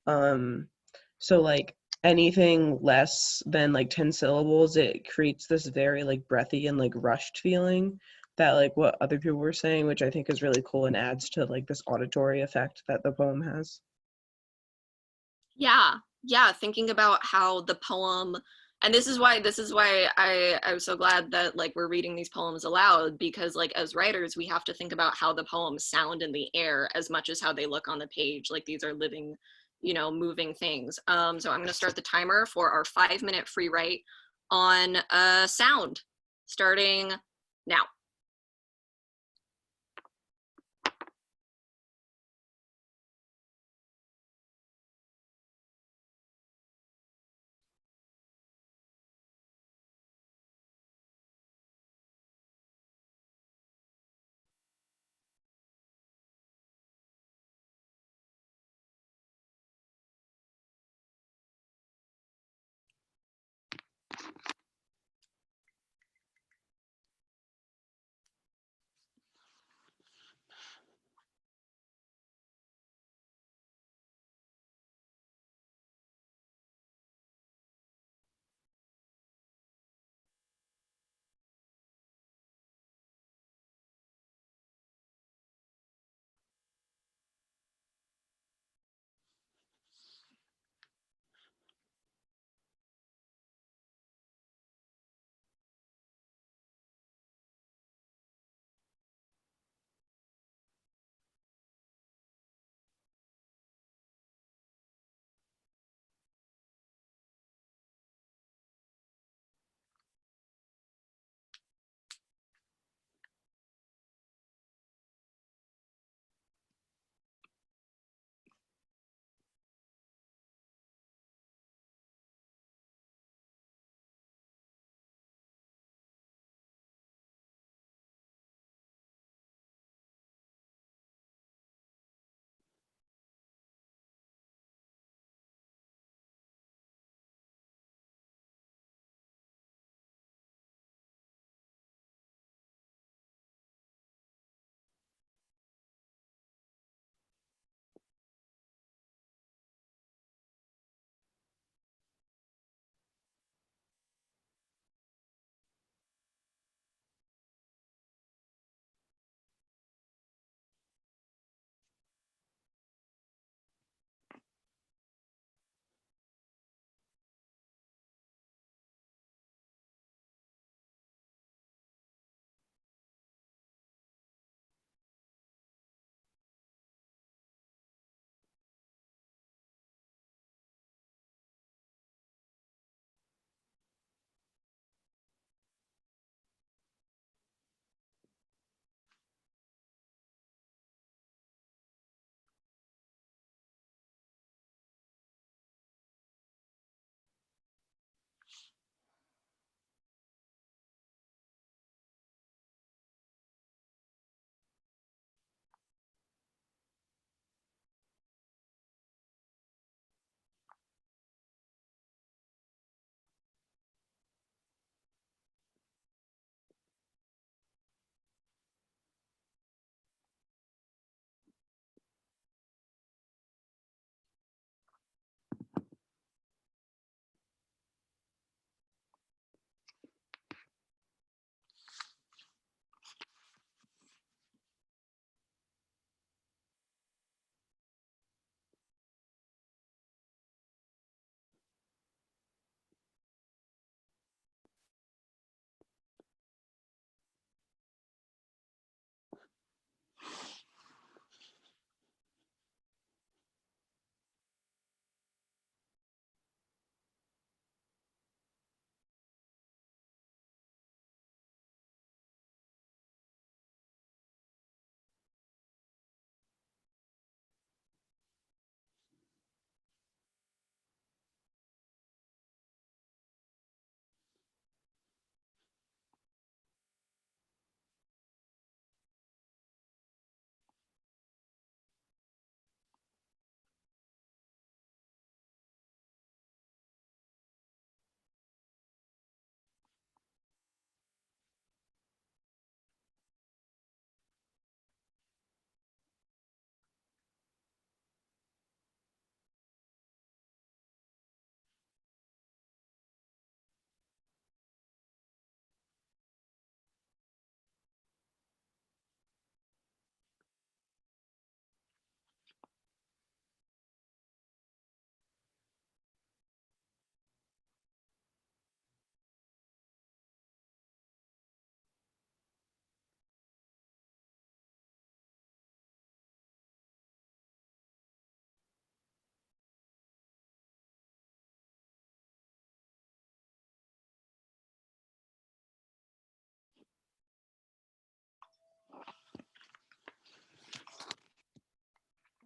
So like anything less than like 10 syllables, it creates this very like breathy and like rushed feeling that like what other people were saying, which I think is really cool and adds to like this auditory effect that the poem has. Yeah, thinking about how the poem, and this is why I'm so glad that like we're reading these poems aloud, because like as writers we have to think about how the poems sound in the air as much as how they look on the page. Like these are living, moving things. So I'm going to start the timer for our 5-minute free write on sound, starting now.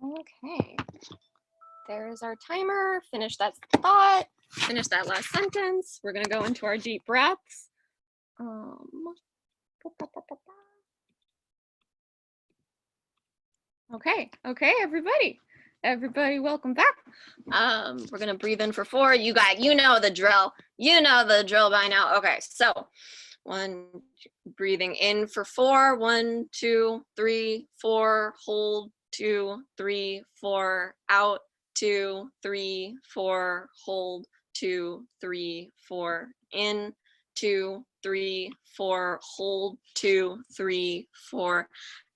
Okay. There's our timer. Finish that thought. Finish that last sentence. We're gonna go into our deep breaths. Okay, everybody. Everybody, welcome back. We're gonna breathe in for 4. You know the drill. You know the drill by now. Okay, so breathing in for 4. 1, 2, 3, 4. Hold 2, 3, 4. Out 2, 3, 4. Hold 2, 3, 4. In 2, 3, 4. Hold 2, 3, 4.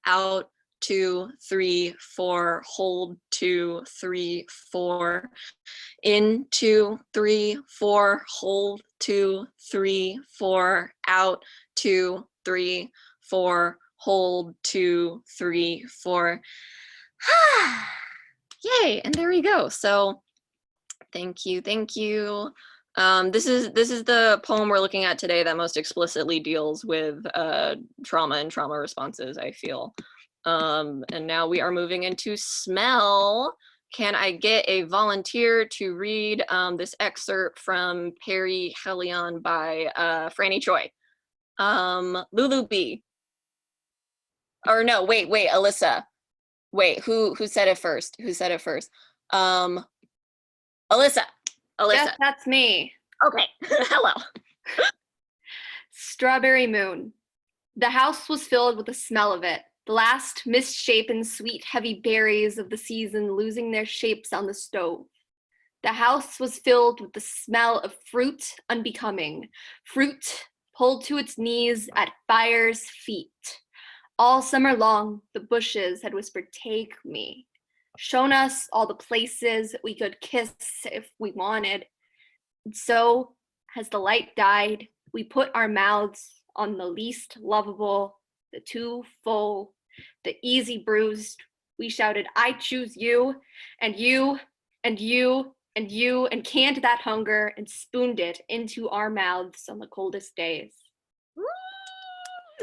Out 2, 3, 4. Hold 2, 3, 4. In 2, 3, 4. Hold 2, 3, 4. Out 2, 3, 4. Hold 2, 3, 4. Yay! And there we go. So thank you. This is the poem we're looking at today that most explicitly deals with trauma and trauma responses, I feel. And now we are moving into smell. Can I get a volunteer to read this excerpt from Perry Hellion by Franny Choi? Lulu B. Or no, wait, Alyssa. Wait, who said it first? Alyssa. Yes, that's me. Okay, hello. Strawberry Moon. The house was filled with the smell of it. The last misshapen, sweet, heavy berries of the season losing their shapes on the stove. The house was filled with the smell of fruit unbecoming, fruit pulled to its knees at fire's feet. All summer long, the bushes had whispered, "Take me," shown us all the places we could kiss if we wanted. And so, as the light died, we put our mouths on the least lovable, the too full, the easy bruised. We shouted, "I choose you, and you, and you, and you," and canned that hunger and spooned it into our mouths on the coldest days.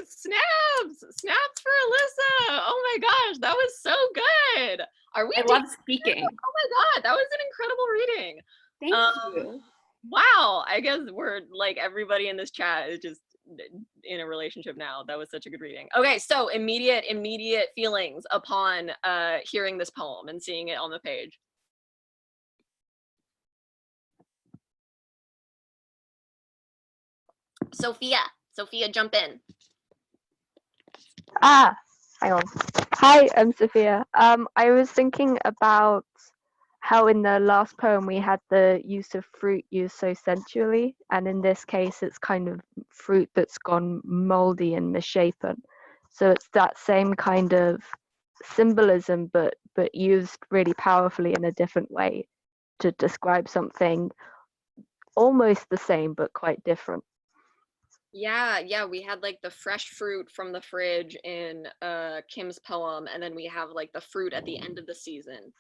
Snaps for Alyssa. Oh my gosh, that was so good. I love speaking. Oh my god, that was an incredible reading. Thank you. Wow, I guess we're like everybody in this chat is just in a relationship now. That was such a good reading. Okay, so immediate feelings upon hearing this poem and seeing it on the page. Sophia, jump in. Hang on. Hi, I'm Sophia. I was thinking about how in the last poem we had the use of fruit used so sensually, and in this case it's kind of fruit that's gone moldy and misshapen. So it's that same kind of symbolism, but used really powerfully in a different way to describe something almost the same but quite different. Yeah, we had like the fresh fruit from the fridge in Kim's poem, and then we have like the fruit at the end of the season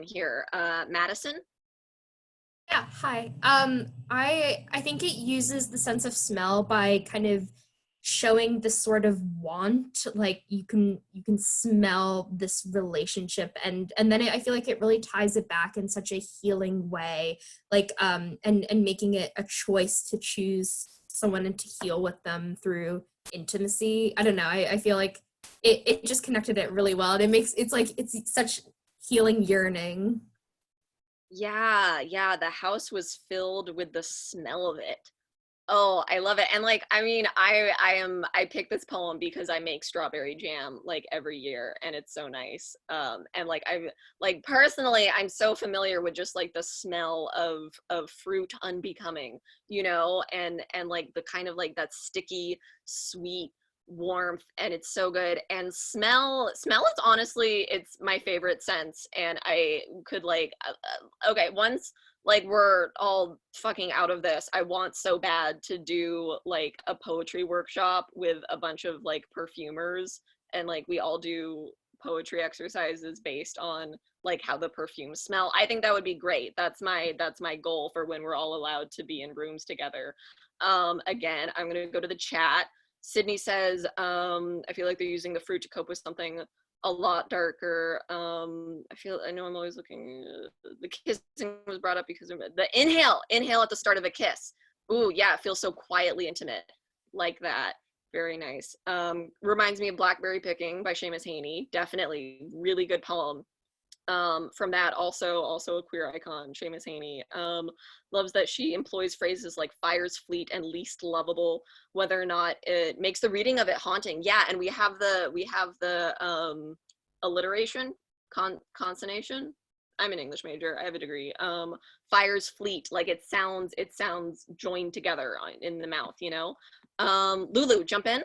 here. Madison? Yeah, hi. I think it uses the sense of smell by kind of showing this sort of want, like you can smell this relationship, and then I feel like it really ties it back in such a healing way, like and making it a choice to choose someone and to heal with them through intimacy. I don't know. I feel like it just connected it really well, and it's such healing yearning. Yeah, the house was filled with the smell of it. Oh, I love it. And like, I mean, I picked this poem because I make strawberry jam like every year, and it's so nice. And like personally, I'm so familiar with just like the smell of fruit unbecoming, and like the kind of like that sticky, sweet warmth, and it's so good. And smell is honestly, it's my favorite sense. And I could like, okay, once like we're all fucking out of this, I want so bad to do like a poetry workshop with a bunch of like perfumers, and like we all do poetry exercises based on like how the perfumes smell. I think that would be great. That's my goal for when we're all allowed to be in rooms together. Again, I'm gonna go to the chat. Sydney says, I feel like they're using the fruit to cope with something a lot darker. I know I'm always looking, the kissing was brought up because of the inhale at the start of a kiss. Ooh, yeah, it feels so quietly intimate like that. Very nice. Reminds me of Blackberry Picking by Seamus Heaney. Definitely really good poem. From that, also a queer icon, Seamus Heaney. Loves that she employs phrases like fires fleet and least lovable, whether or not it makes the reading of it haunting. Yeah, and we have the alliteration, consonation. I'm an English major, I have a degree. Fires fleet, like it sounds joined together in the mouth, you know? Lulu, jump in.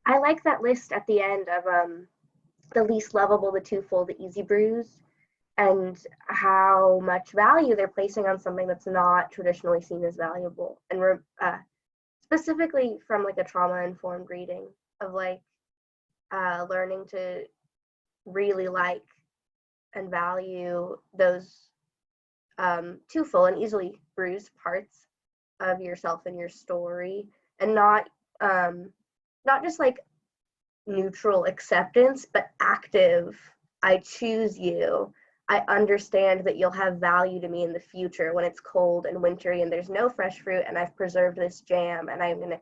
I like that list at the end of the least lovable, the twofold, the easy bruise, and how much value they're placing on something that's not traditionally seen as valuable. And we're specifically from like a trauma-informed reading of like learning to really like and value those twofold and easily bruised parts of yourself and your story, and not just like neutral acceptance, but active. I choose you. I understand that you'll have value to me in the future when it's cold and wintry and there's no fresh fruit, and I've preserved this jam, and I'm going to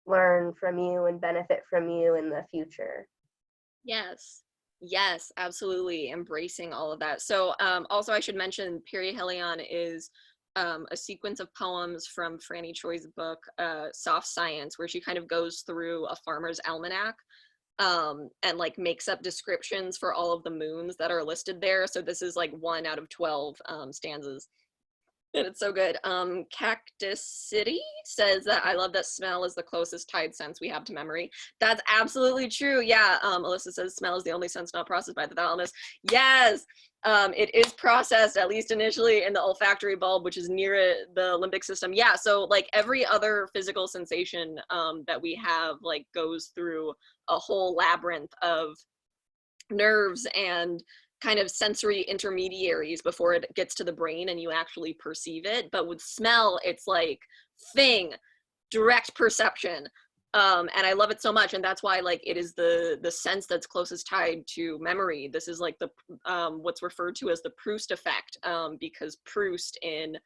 learn from you and benefit from you in the future. Yes, absolutely. Embracing all of that. So also I should mention Perihelion is a sequence of poems from Franny Choi's book, Soft Science, where she kind of goes through a farmer's almanac and like makes up descriptions for all of the moons that are listed there. So this is like 1 out of 12 stanzas. And it's so good. Cactus City says that I love that smell is the closest tied sense we have to memory. That's absolutely true. Yeah. Alyssa says smell is the only sense not processed by the thalamus. Yes. It is processed, at least initially, in the olfactory bulb, which is near the limbic system. Yeah. So like every other physical sensation that we have like goes through a whole labyrinth of nerves and kind of sensory intermediaries before it gets to the brain and you actually perceive it. But with smell, it's like thing, direct perception. And I love it so much, and that's why like it is the sense that's closest tied to memory. This is like the what's referred to as the Proust effect, because Proust in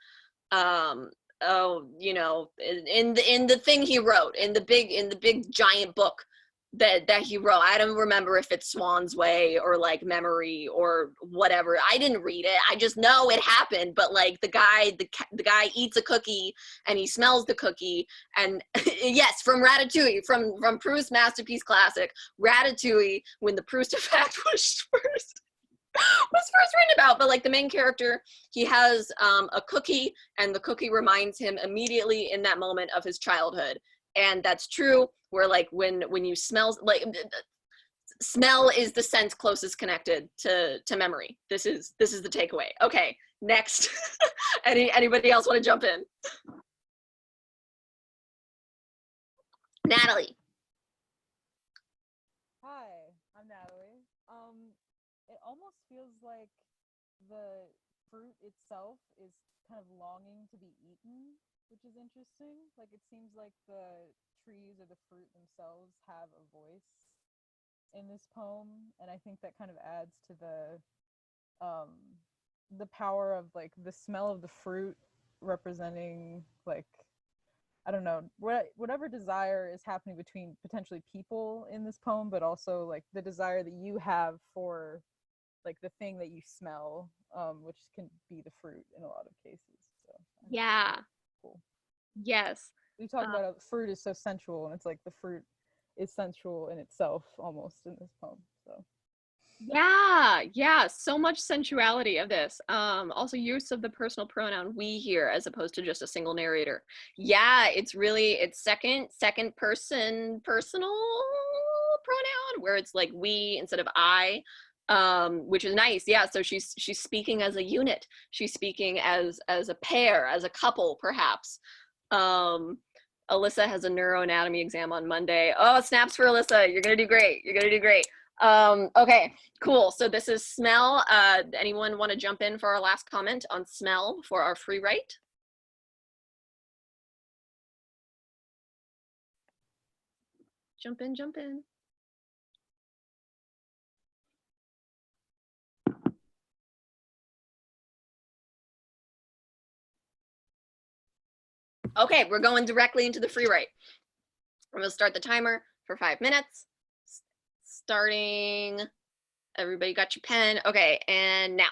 you know, in the thing he wrote, in the big giant book that he wrote. I don't remember if it's Swan's Way or like Memory or whatever. I didn't read it. I just know it happened. But like the guy eats a cookie and he smells the cookie. And yes, from Ratatouille, from Proust's masterpiece classic, Ratatouille, when the Proust effect was first written about. But like the main character, he has a cookie, and the cookie reminds him immediately in that moment of his childhood. And that's true, where like when you smell, like smell is the sense closest connected to memory. This is the takeaway. Okay, next. Anybody else want to jump in? Natalie. Hi, I'm Natalie. It almost feels like the fruit itself is kind of longing to be eaten, which is interesting. Like it seems like the trees or the fruit themselves have a voice in this poem, and I think that kind of adds to the power of like the smell of the fruit representing like, I don't know, whatever desire is happening between potentially people in this poem, but also like the desire that you have for like the thing that you smell, which can be the fruit in a lot of cases. So yeah, cool. Yes, we talk about how fruit is so sensual, and it's like the fruit is sensual in itself almost in this poem. So Yeah, so much sensuality of this. Also use of the personal pronoun we here as opposed to just a single narrator. Yeah, it's second person personal pronoun, where it's like we instead of I, which is nice. Yeah, so she's speaking as a unit. She's speaking as a pair, as a couple perhaps. Alyssa has a neuroanatomy exam on Monday. Oh, snaps for Alyssa. You're gonna do great. Okay, cool. So this is smell. Anyone want to jump in for our last comment on smell for our free write? Jump in, jump in. Okay, we're going directly into the free write. I'm gonna start the timer for 5 minutes. Starting, everybody got your pen? Okay, and now.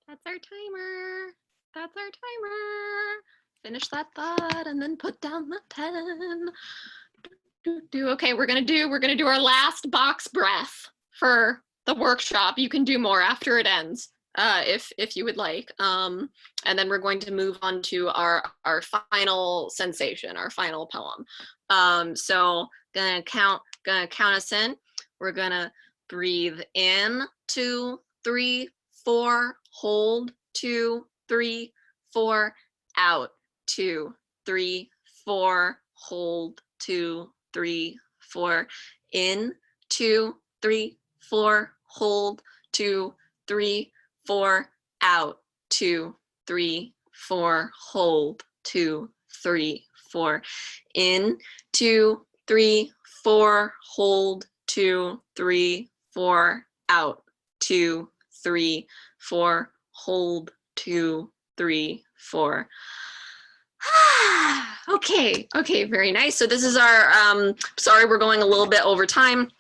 That's our timer. That's our timer. Finish that thought and then put down the pen. Okay, we're gonna do our last box breath for the workshop. You can do more after it ends, if you would like. And then we're going to move on to our final sensation, our final poem. So gonna count us in. We're gonna breathe in 2, 3, 4, hold 2, 3, 4, out 2, 3, 4, hold 2, 3, 4, in 2, 3, 4, hold 2, 3, 4, out 2, 3, 4, hold 2, 3, 4, in 2, 3, 4, hold 2, 3, 4, out 2, 3, 4, hold 2, 3, 4. Okay, very nice. So this is our, sorry, we're going a little bit over time.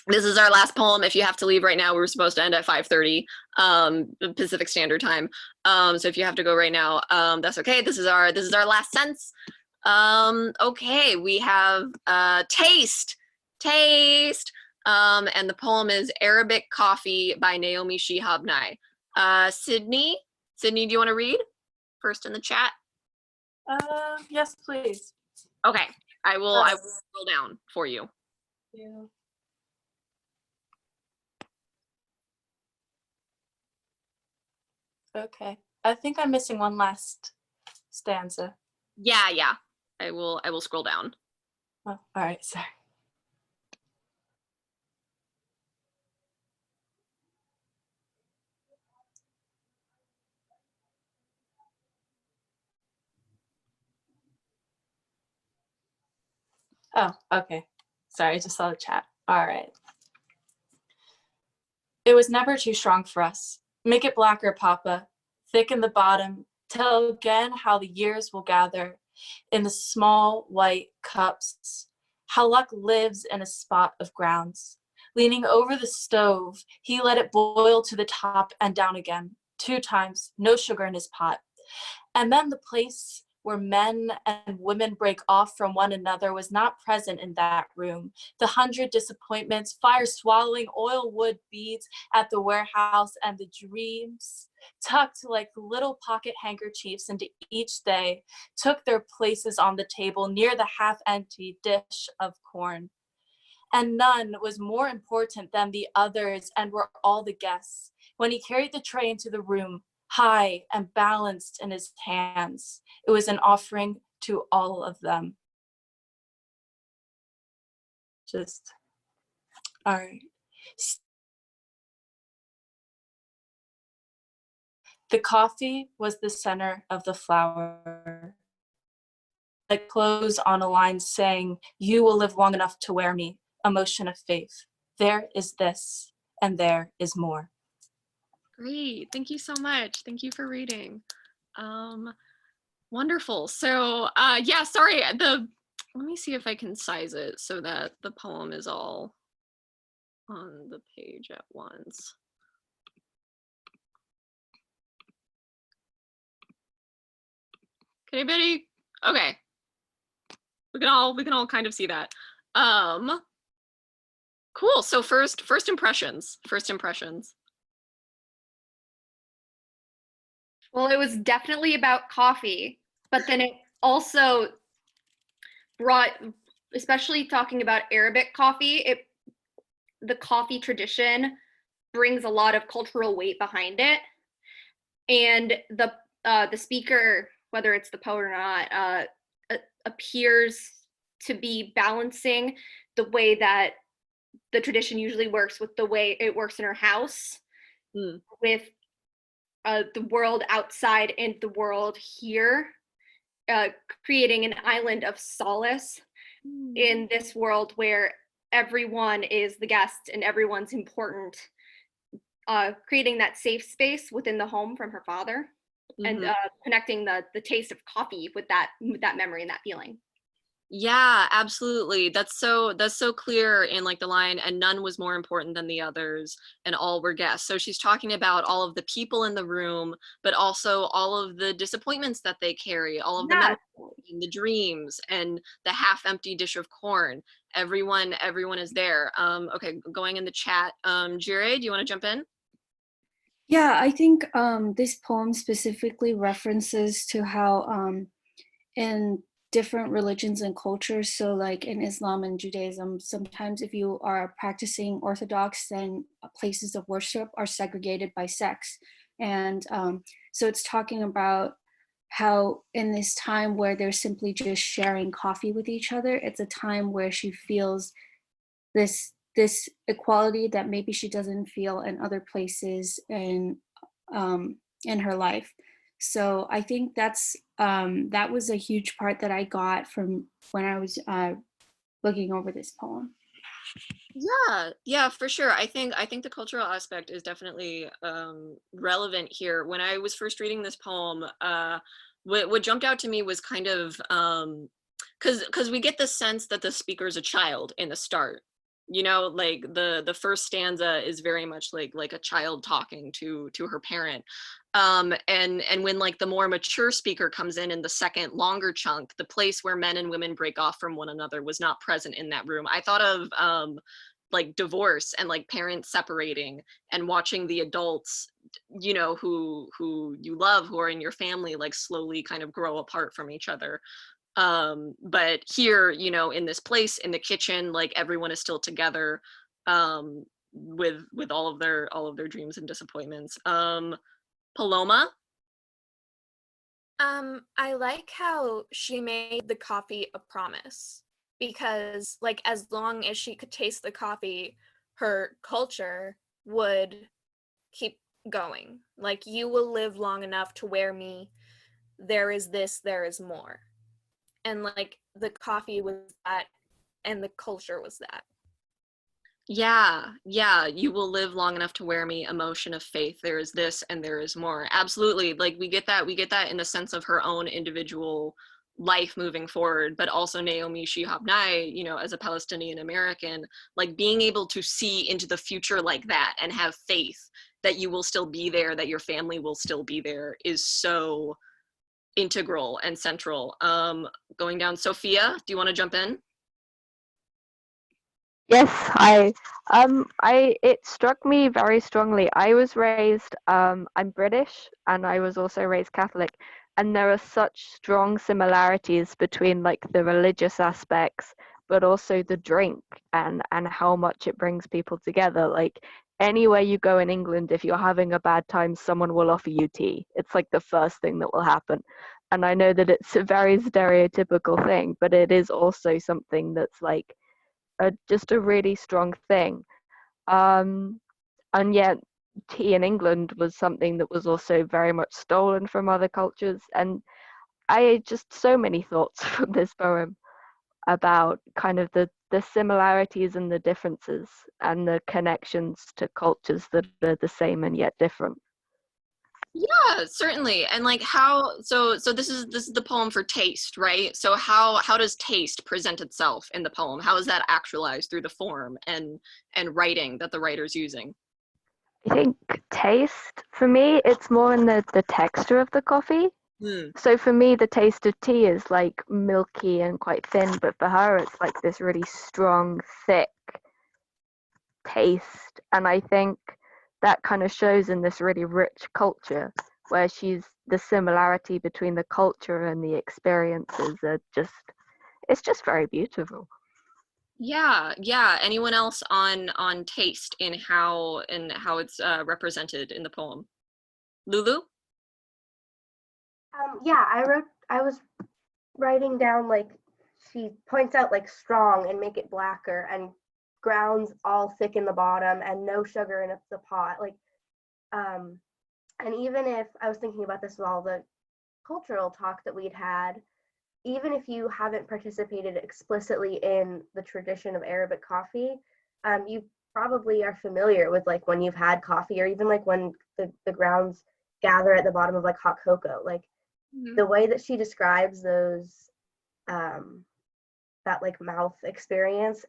This is our last poem. If you have to leave right now, we were supposed to end at 5:30 Pacific Standard Time. So if you have to go right now, that's okay. This is our last sense. Okay, we have taste. And the poem is Arabic Coffee by Naomi Shihab Nye. Sydney, do you want to read first in the chat? Yes, please. Okay, I will scroll down for you. Yeah. Okay. I think I'm missing one last stanza. Yeah. I will scroll down. Oh, all right, sorry. Oh, okay. Sorry, I just saw the chat. All right. It was never too strong for us. Make it blacker, Papa. Thicken the bottom. Tell again how the years will gather in the small white cups. How luck lives in a spot of grounds. Leaning over the stove, he let it boil to the top and down again. 2 times, no sugar in his pot. And then the place where men and women break off from one another was not present in that room. The 100 disappointments, fire swallowing oil wood beads at the warehouse, and the dreams tucked like little pocket handkerchiefs into each day took their places on the table near the half-empty dish of corn. And none was more important than the others and were all the guests. When he carried the tray into the room, high and balanced in his hands, it was an offering to all of them. Just, all right. The coffee was the center of the flower. It closed on a line saying, "You will live long enough to wear me," a motion of faith. There is this, and there is more. Great, thank you so much. Thank you for reading. Wonderful. So yeah, sorry, let me see if I can size it so that the poem is all on the page at once. Can anybody? Okay. We can all kind of see that. Cool. So first impressions. Well, it was definitely about coffee, but then it also brought, especially talking about Arabic coffee, the coffee tradition brings a lot of cultural weight behind it. And the speaker, whether it's the poet or not, appears to be balancing the way that the tradition usually works with the way it works in her house, with the world outside and the world here, creating an island of solace in this world where everyone is the guest and everyone's important, creating that safe space within the home from her father, and connecting the taste of coffee with that memory and that feeling. Yeah, absolutely. That's so clear in like the line, and none was more important than the others, and all were guests. So she's talking about all of the people in the room, but also all of the disappointments that they carry, all of the Yeah. memories and the dreams and the half-empty dish of corn. Everyone is there. Okay, going in the chat. Jire, do you want to jump in? Yeah, I think this poem specifically references to how in different religions and cultures, so like in Islam and Judaism, sometimes if you are practicing Orthodox, then places of worship are segregated by sex. And so it's talking about how in this time where they're simply just sharing coffee with each other, it's a time where she feels this equality that maybe she doesn't feel in other places in her life. So I think that was a huge part that I got from when I was looking over this poem. Yeah, for sure. I think the cultural aspect is definitely relevant here. When I was first reading this poem, what jumped out to me was kind of because we get the sense that the speaker is a child in the start. You know, like the first stanza is very much like a child talking to her parent. And when like the more mature speaker comes in the second longer chunk, the place where men and women break off from one another was not present in that room. I thought of like divorce and like parents separating and watching the adults, you know, who you love, who are in your family, like slowly kind of grow apart from each other. But here, you know, in this place in the kitchen, like everyone is still together, with all of their dreams and disappointments. Paloma. I like how she made the coffee a promise, because like as long as she could taste the coffee, her culture would keep going. Like, you will live long enough to wear me. There is this, there is more. And like the coffee was that, and the culture was that. Yeah, you will live long enough to wear me, emotion of faith. There is this and there is more. Absolutely. Like we get that in the sense of her own individual life moving forward, but also Naomi Shihab Nye, you know, as a Palestinian American, like being able to see into the future like that and have faith that you will still be there, that your family will still be there, is so integral and central. Going down, Sophia, do you want to jump in? Yes, I it struck me very strongly. I was raised I'm British and I was also raised Catholic, and there are such strong similarities between like the religious aspects but also the drink and how much it brings people together. Like anywhere you go in England, if you're having a bad time, someone will offer you tea. It's like the first thing that will happen. And I know that it's a very stereotypical thing, but it is also something that's like just a really strong thing. And yet, tea in England was something that was also very much stolen from other cultures. And I just so many thoughts from this poem about kind of the similarities and the differences and the connections to cultures that are the same and yet different. Yeah, certainly. And like so this is the poem for taste, right? So how does taste present itself in the poem? How is that actualized through the form and writing that the writer's using? I think taste, for me, it's more in the texture of the coffee. So for me, the taste of tea is like milky and quite thin, but for her, it's like this really strong, thick taste. And I think that kind of shows in this really rich culture where the similarity between the culture and the experiences are it's just very beautiful. Yeah. Anyone else on taste in how it's represented in the poem? Lulu? Yeah, I was writing down like she points out like strong and make it blacker and grounds all thick in the bottom and no sugar in the pot. Like, and even if I was thinking about this with all the cultural talk that we'd had, even if you haven't participated explicitly in the tradition of Arabic coffee, you probably are familiar with like when you've had coffee or even like when the grounds gather at the bottom of like hot cocoa. Like the way that she describes those that like mouth experience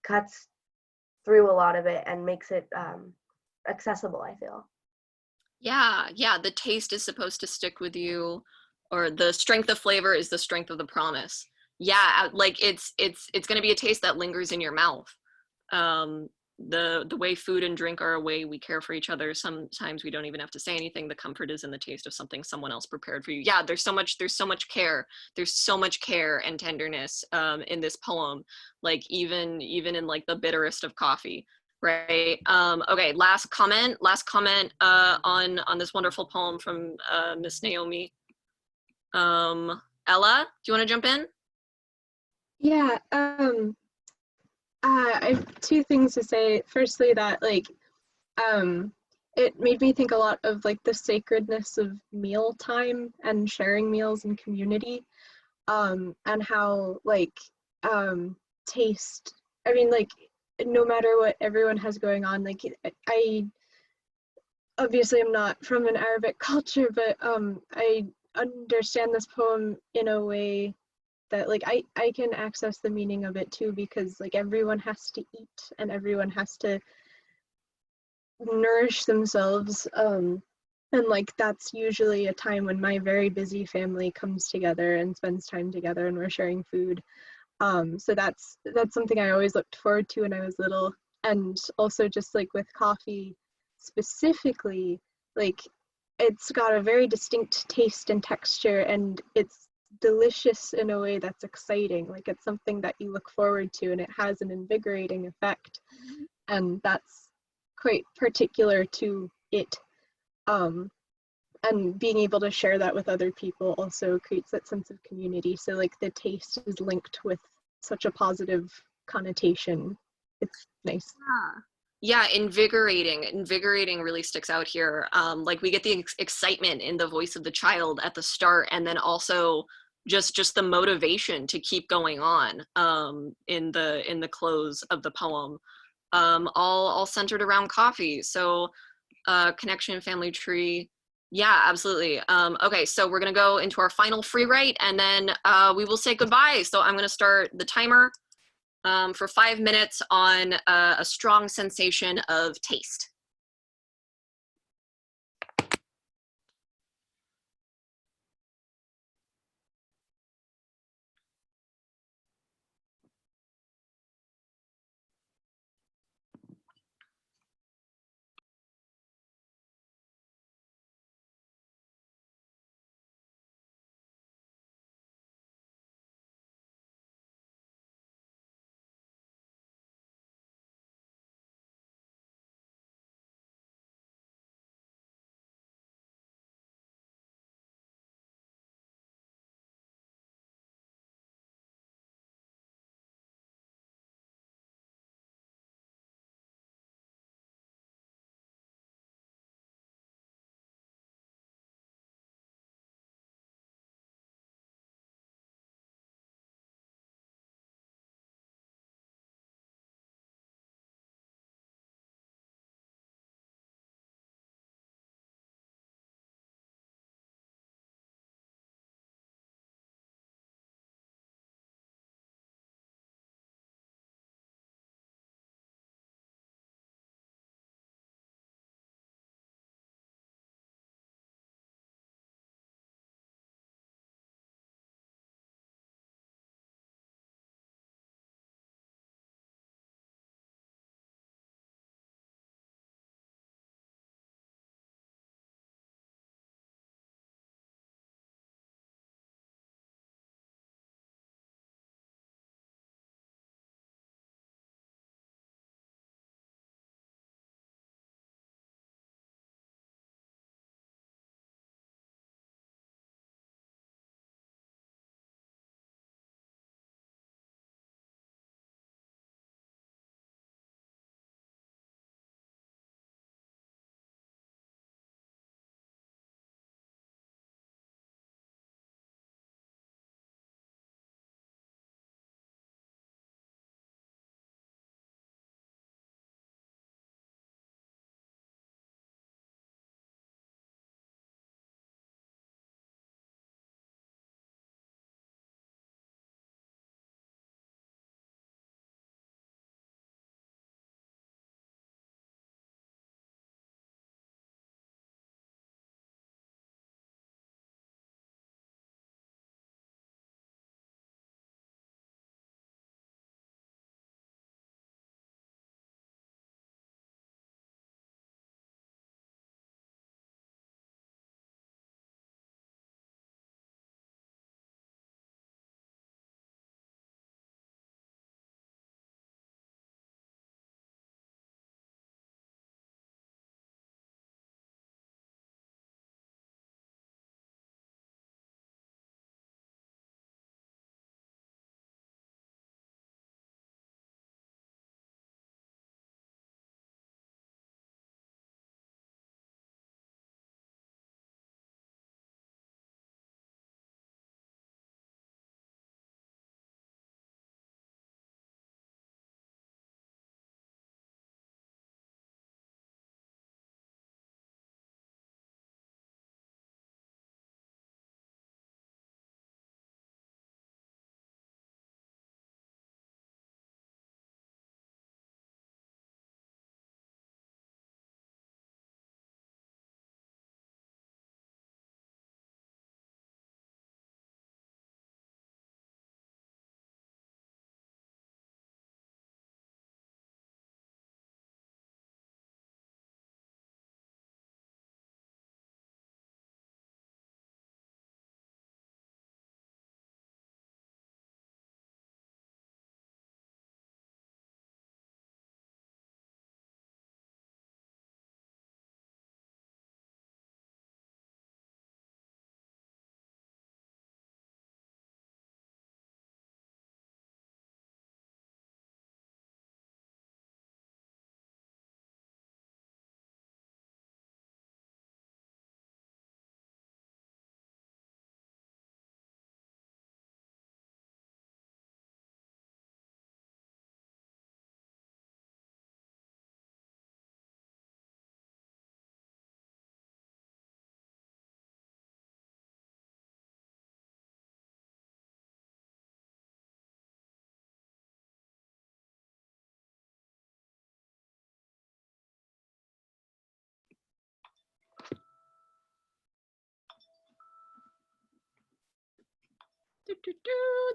cuts through a lot of it and makes it accessible, I feel. Yeah, yeah, the taste is supposed to stick with you, or the strength of flavor is the strength of the promise. Yeah, like it's going to be a taste that lingers in your mouth. The way food and drink are a way we care for each other. Sometimes we don't even have to say anything. The comfort is in the taste of something someone else prepared for you. Yeah, there's so much care. There's so much care and tenderness in this poem. Like even in like the bitterest of coffee. Right. Okay. Last comment on this wonderful poem from Miss Naomi. Ella, do you want to jump in? Yeah. I have two things to say. Firstly, that like, it made me think a lot of like the sacredness of mealtime and sharing meals in community, and how like taste. I mean, like, no matter what everyone has going on, like I obviously I'm not from an Arabic culture, but I understand this poem in a way that like I can access the meaning of it too, because like everyone has to eat and everyone has to nourish themselves, and like that's usually a time when my very busy family comes together and spends time together and we're sharing food. So that's something I always looked forward to when I was little. And also just like with coffee specifically, like it's got a very distinct taste and texture, and it's delicious in a way that's exciting. Like it's something that you look forward to, and it has an invigorating effect, and that's quite particular to it. And being able to share that with other people also creates that sense of community. So like the taste is linked with such a positive connotation. It's nice. Yeah, invigorating really sticks out here. Like we get the excitement in the voice of the child at the start, and then also just the motivation to keep going on in the close of the poem, all centered around coffee. So connection, family tree. Yeah, absolutely. Okay, so we're gonna go into our final free write, and then we will say goodbye. So I'm gonna start the timer for 5 minutes on a strong sensation of taste.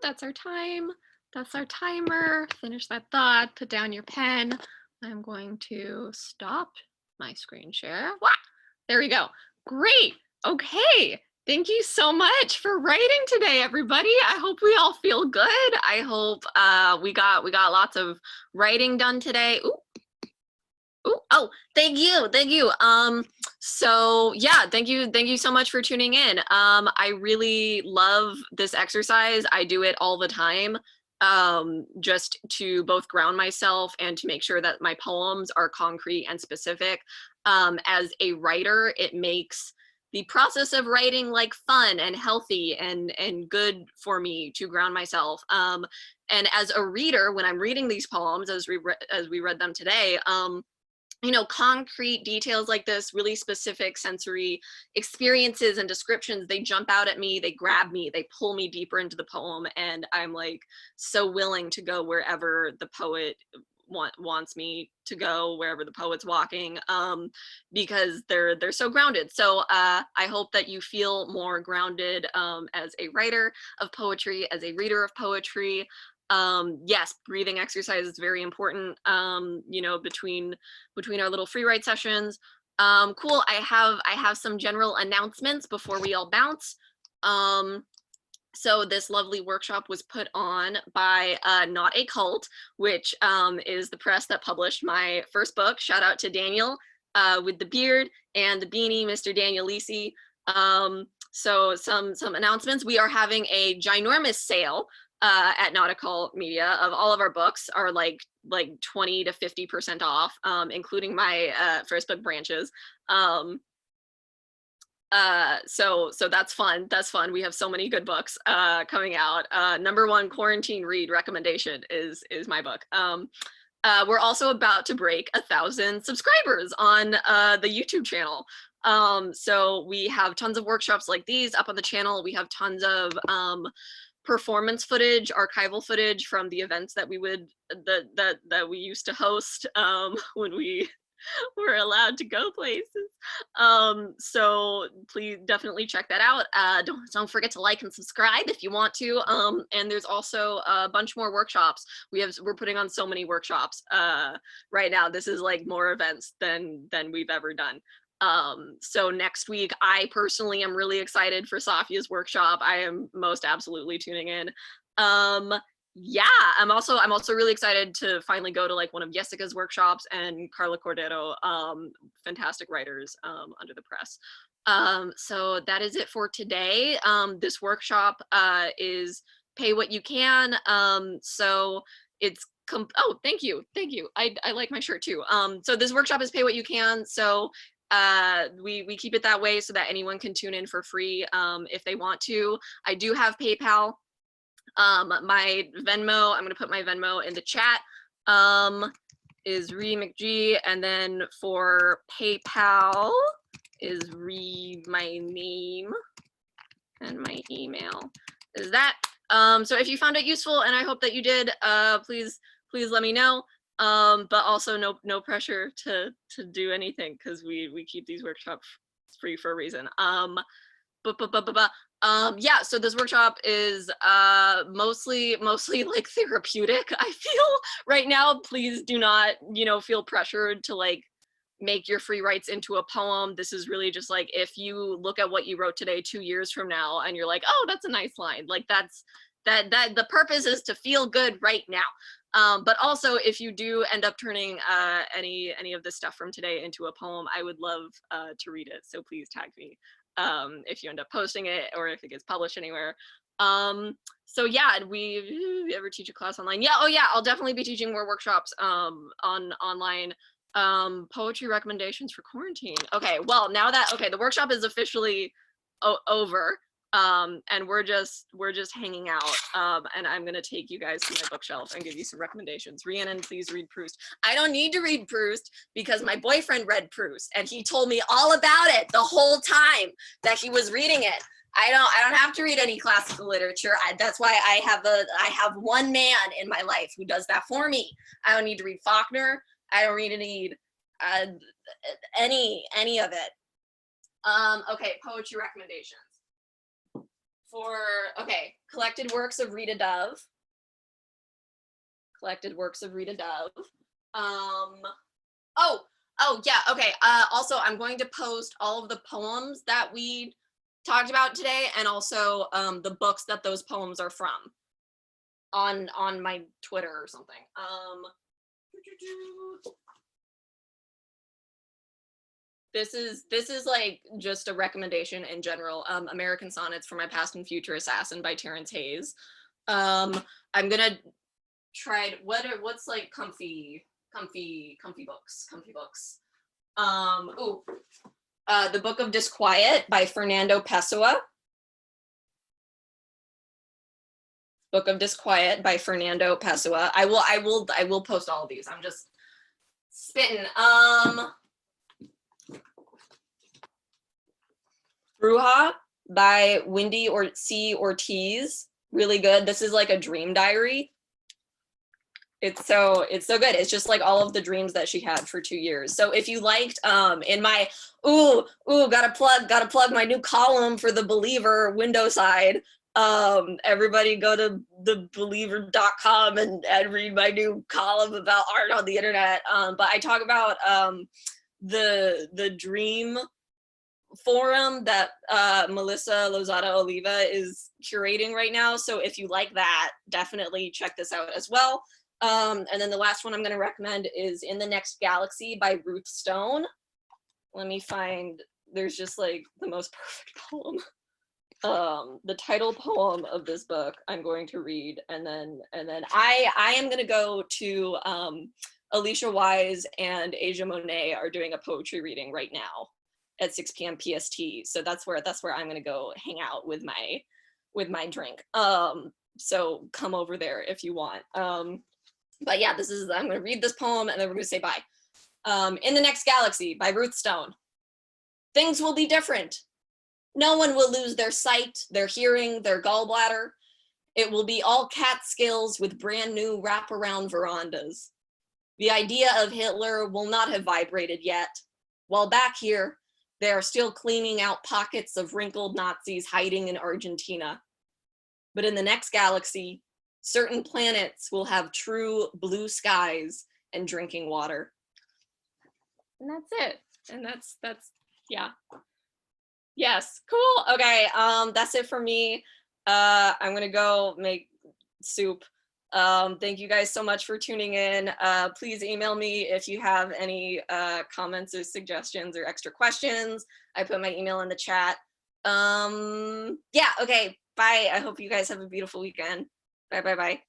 That's our time. That's our timer. Finish that thought. Put down your pen. I'm going to stop my screen share. Wah! There we go. Great. Okay. Thank you so much for writing today, everybody. I hope we all feel good. I hope we got lots of writing done today. Ooh. Ooh, oh, thank you. So yeah, thank you so much for tuning in. I really love this exercise. I do it all the time, just to both ground myself and to make sure that my poems are concrete and specific. As a writer, it makes the process of writing like fun and healthy and good for me to ground myself. And as a reader, when I'm reading these poems, as we read them today, you know, concrete details like this, really specific sensory experiences and descriptions, they jump out at me, they grab me, they pull me deeper into the poem, and I'm like so willing to go wherever the poet wants me to go, wherever the poet's walking, because they're so grounded. So I hope that you feel more grounded as a writer of poetry, as a reader of poetry. Yes, breathing exercise is very important, you know, between our little free write sessions. Cool, I have some general announcements before we all bounce. So this lovely workshop was put on by Not a Cult, which is the press that published my first book. Shout out to Daniel with the beard and the beanie, Mr. Daniel Lisi. So some announcements. We are having a ginormous sale at Notacult.media of all of our books are like 20 to 50% off, including my first book, Branches. So that's fun. We have so many good books coming out. Number one quarantine read recommendation is my book. We're also about to break 1,000 subscribers on the YouTube channel. So we have tons of workshops like these up on the channel. We have tons of performance footage, archival footage from the events that we used to host when we were allowed to go places. So please definitely check that out. Don't forget to like and subscribe if you want to. And there's also a bunch more workshops. We're putting on so many workshops right now. This is like more events than we've ever done. So next week, I personally am really excited for Safia's workshop. I am most absolutely tuning in. Yeah, I'm also really excited to finally go to like one of Jessica's workshops and Carla Cordero, fantastic writers under the press. So that is it for today. This workshop is pay what you can. So it's oh, thank you. I like my shirt too. So this workshop is pay what you can. So we keep it that way so that anyone can tune in for free if they want to. I do have PayPal. My Venmo, I'm gonna put my Venmo in the chat, is RhiMcG, and then for PayPal is my name and my email is that. So if you found it useful, and I hope that you did, please let me know. But also no pressure to do anything, because we keep these workshops free for a reason. Yeah, so this workshop is mostly like therapeutic, I feel right now. Please do not, feel pressured to like make your free writes into a poem. This is really just like, if you look at what you wrote today 2 years from now and you're like, oh, that's a nice line, like that the purpose is to feel good right now. But also, if you do end up turning any of this stuff from today into a poem, I would love to read it. So please tag me if you end up posting it or if it gets published anywhere. So yeah, we ever teach a class online? Yeah, oh yeah, I'll definitely be teaching more workshops online. Poetry recommendations for quarantine. Okay, well, now that the workshop is officially over. And we're just hanging out, and I'm gonna take you guys to my bookshelf and give you some recommendations. Rhiannon, please read Proust. I don't need to read Proust because my boyfriend read Proust and he told me all about it the whole time that he was reading it. I don't have to read any classical literature. That's why I have one man in my life who does that for me. I don't need to read Faulkner. I don't need any of it. Okay, poetry recommendations. Okay, collected works of Rita Dove. Collected works of Rita Dove. Oh yeah, okay. Also, I'm going to post all of the poems that we talked about today, and also the books that those poems are from on my Twitter or something. This is like just a recommendation in general. American Sonnets for My Past and Future Assassin by Terrence Hayes. I'm gonna try what's like comfy books. The Book of Disquiet by Fernando Pessoa. Book of Disquiet by Fernando Pessoa. I will post all of these. I'm just spitting. Bruja by Wendy C. Ortiz. Really good. This is like a dream diary. It's so good. It's just like all of the dreams that she had for 2 years. So if you liked in my gotta plug my new column for The Believer window side. Everybody go to thebeliever.com and read my new column about art on the internet. But I talk about the dream forum that Melissa Lozada Oliva is curating right now. So if you like that, definitely check this out as well. And then the last one I'm going to recommend is In the Next Galaxy by Ruth Stone. Let me find, there's just like the most perfect poem. The title poem of this book I'm going to read, and then I am going to go to Alicia Wise and Asia Monet are doing a poetry reading right now at 6 p.m. PST. So that's where I'm going to go hang out with my drink. So come over there if you want. But yeah, I'm going to read this poem and then we're going to say bye. In the Next Galaxy by Ruth Stone. Things will be different. No one will lose their sight, their hearing, their gallbladder. It will be all Catskills with brand new wraparound verandas. The idea of Hitler will not have vibrated yet. While back here, they are still cleaning out pockets of wrinkled Nazis hiding in Argentina. But in the next galaxy, certain planets will have true blue skies and drinking water. And that's it. And that's yeah. Yes, cool. Okay, that's it for me. I'm gonna go make soup. Thank you guys so much for tuning in. Please email me if you have any comments or suggestions or extra questions. I put my email in the chat. Yeah, okay, bye. I hope you guys have a beautiful weekend. Bye.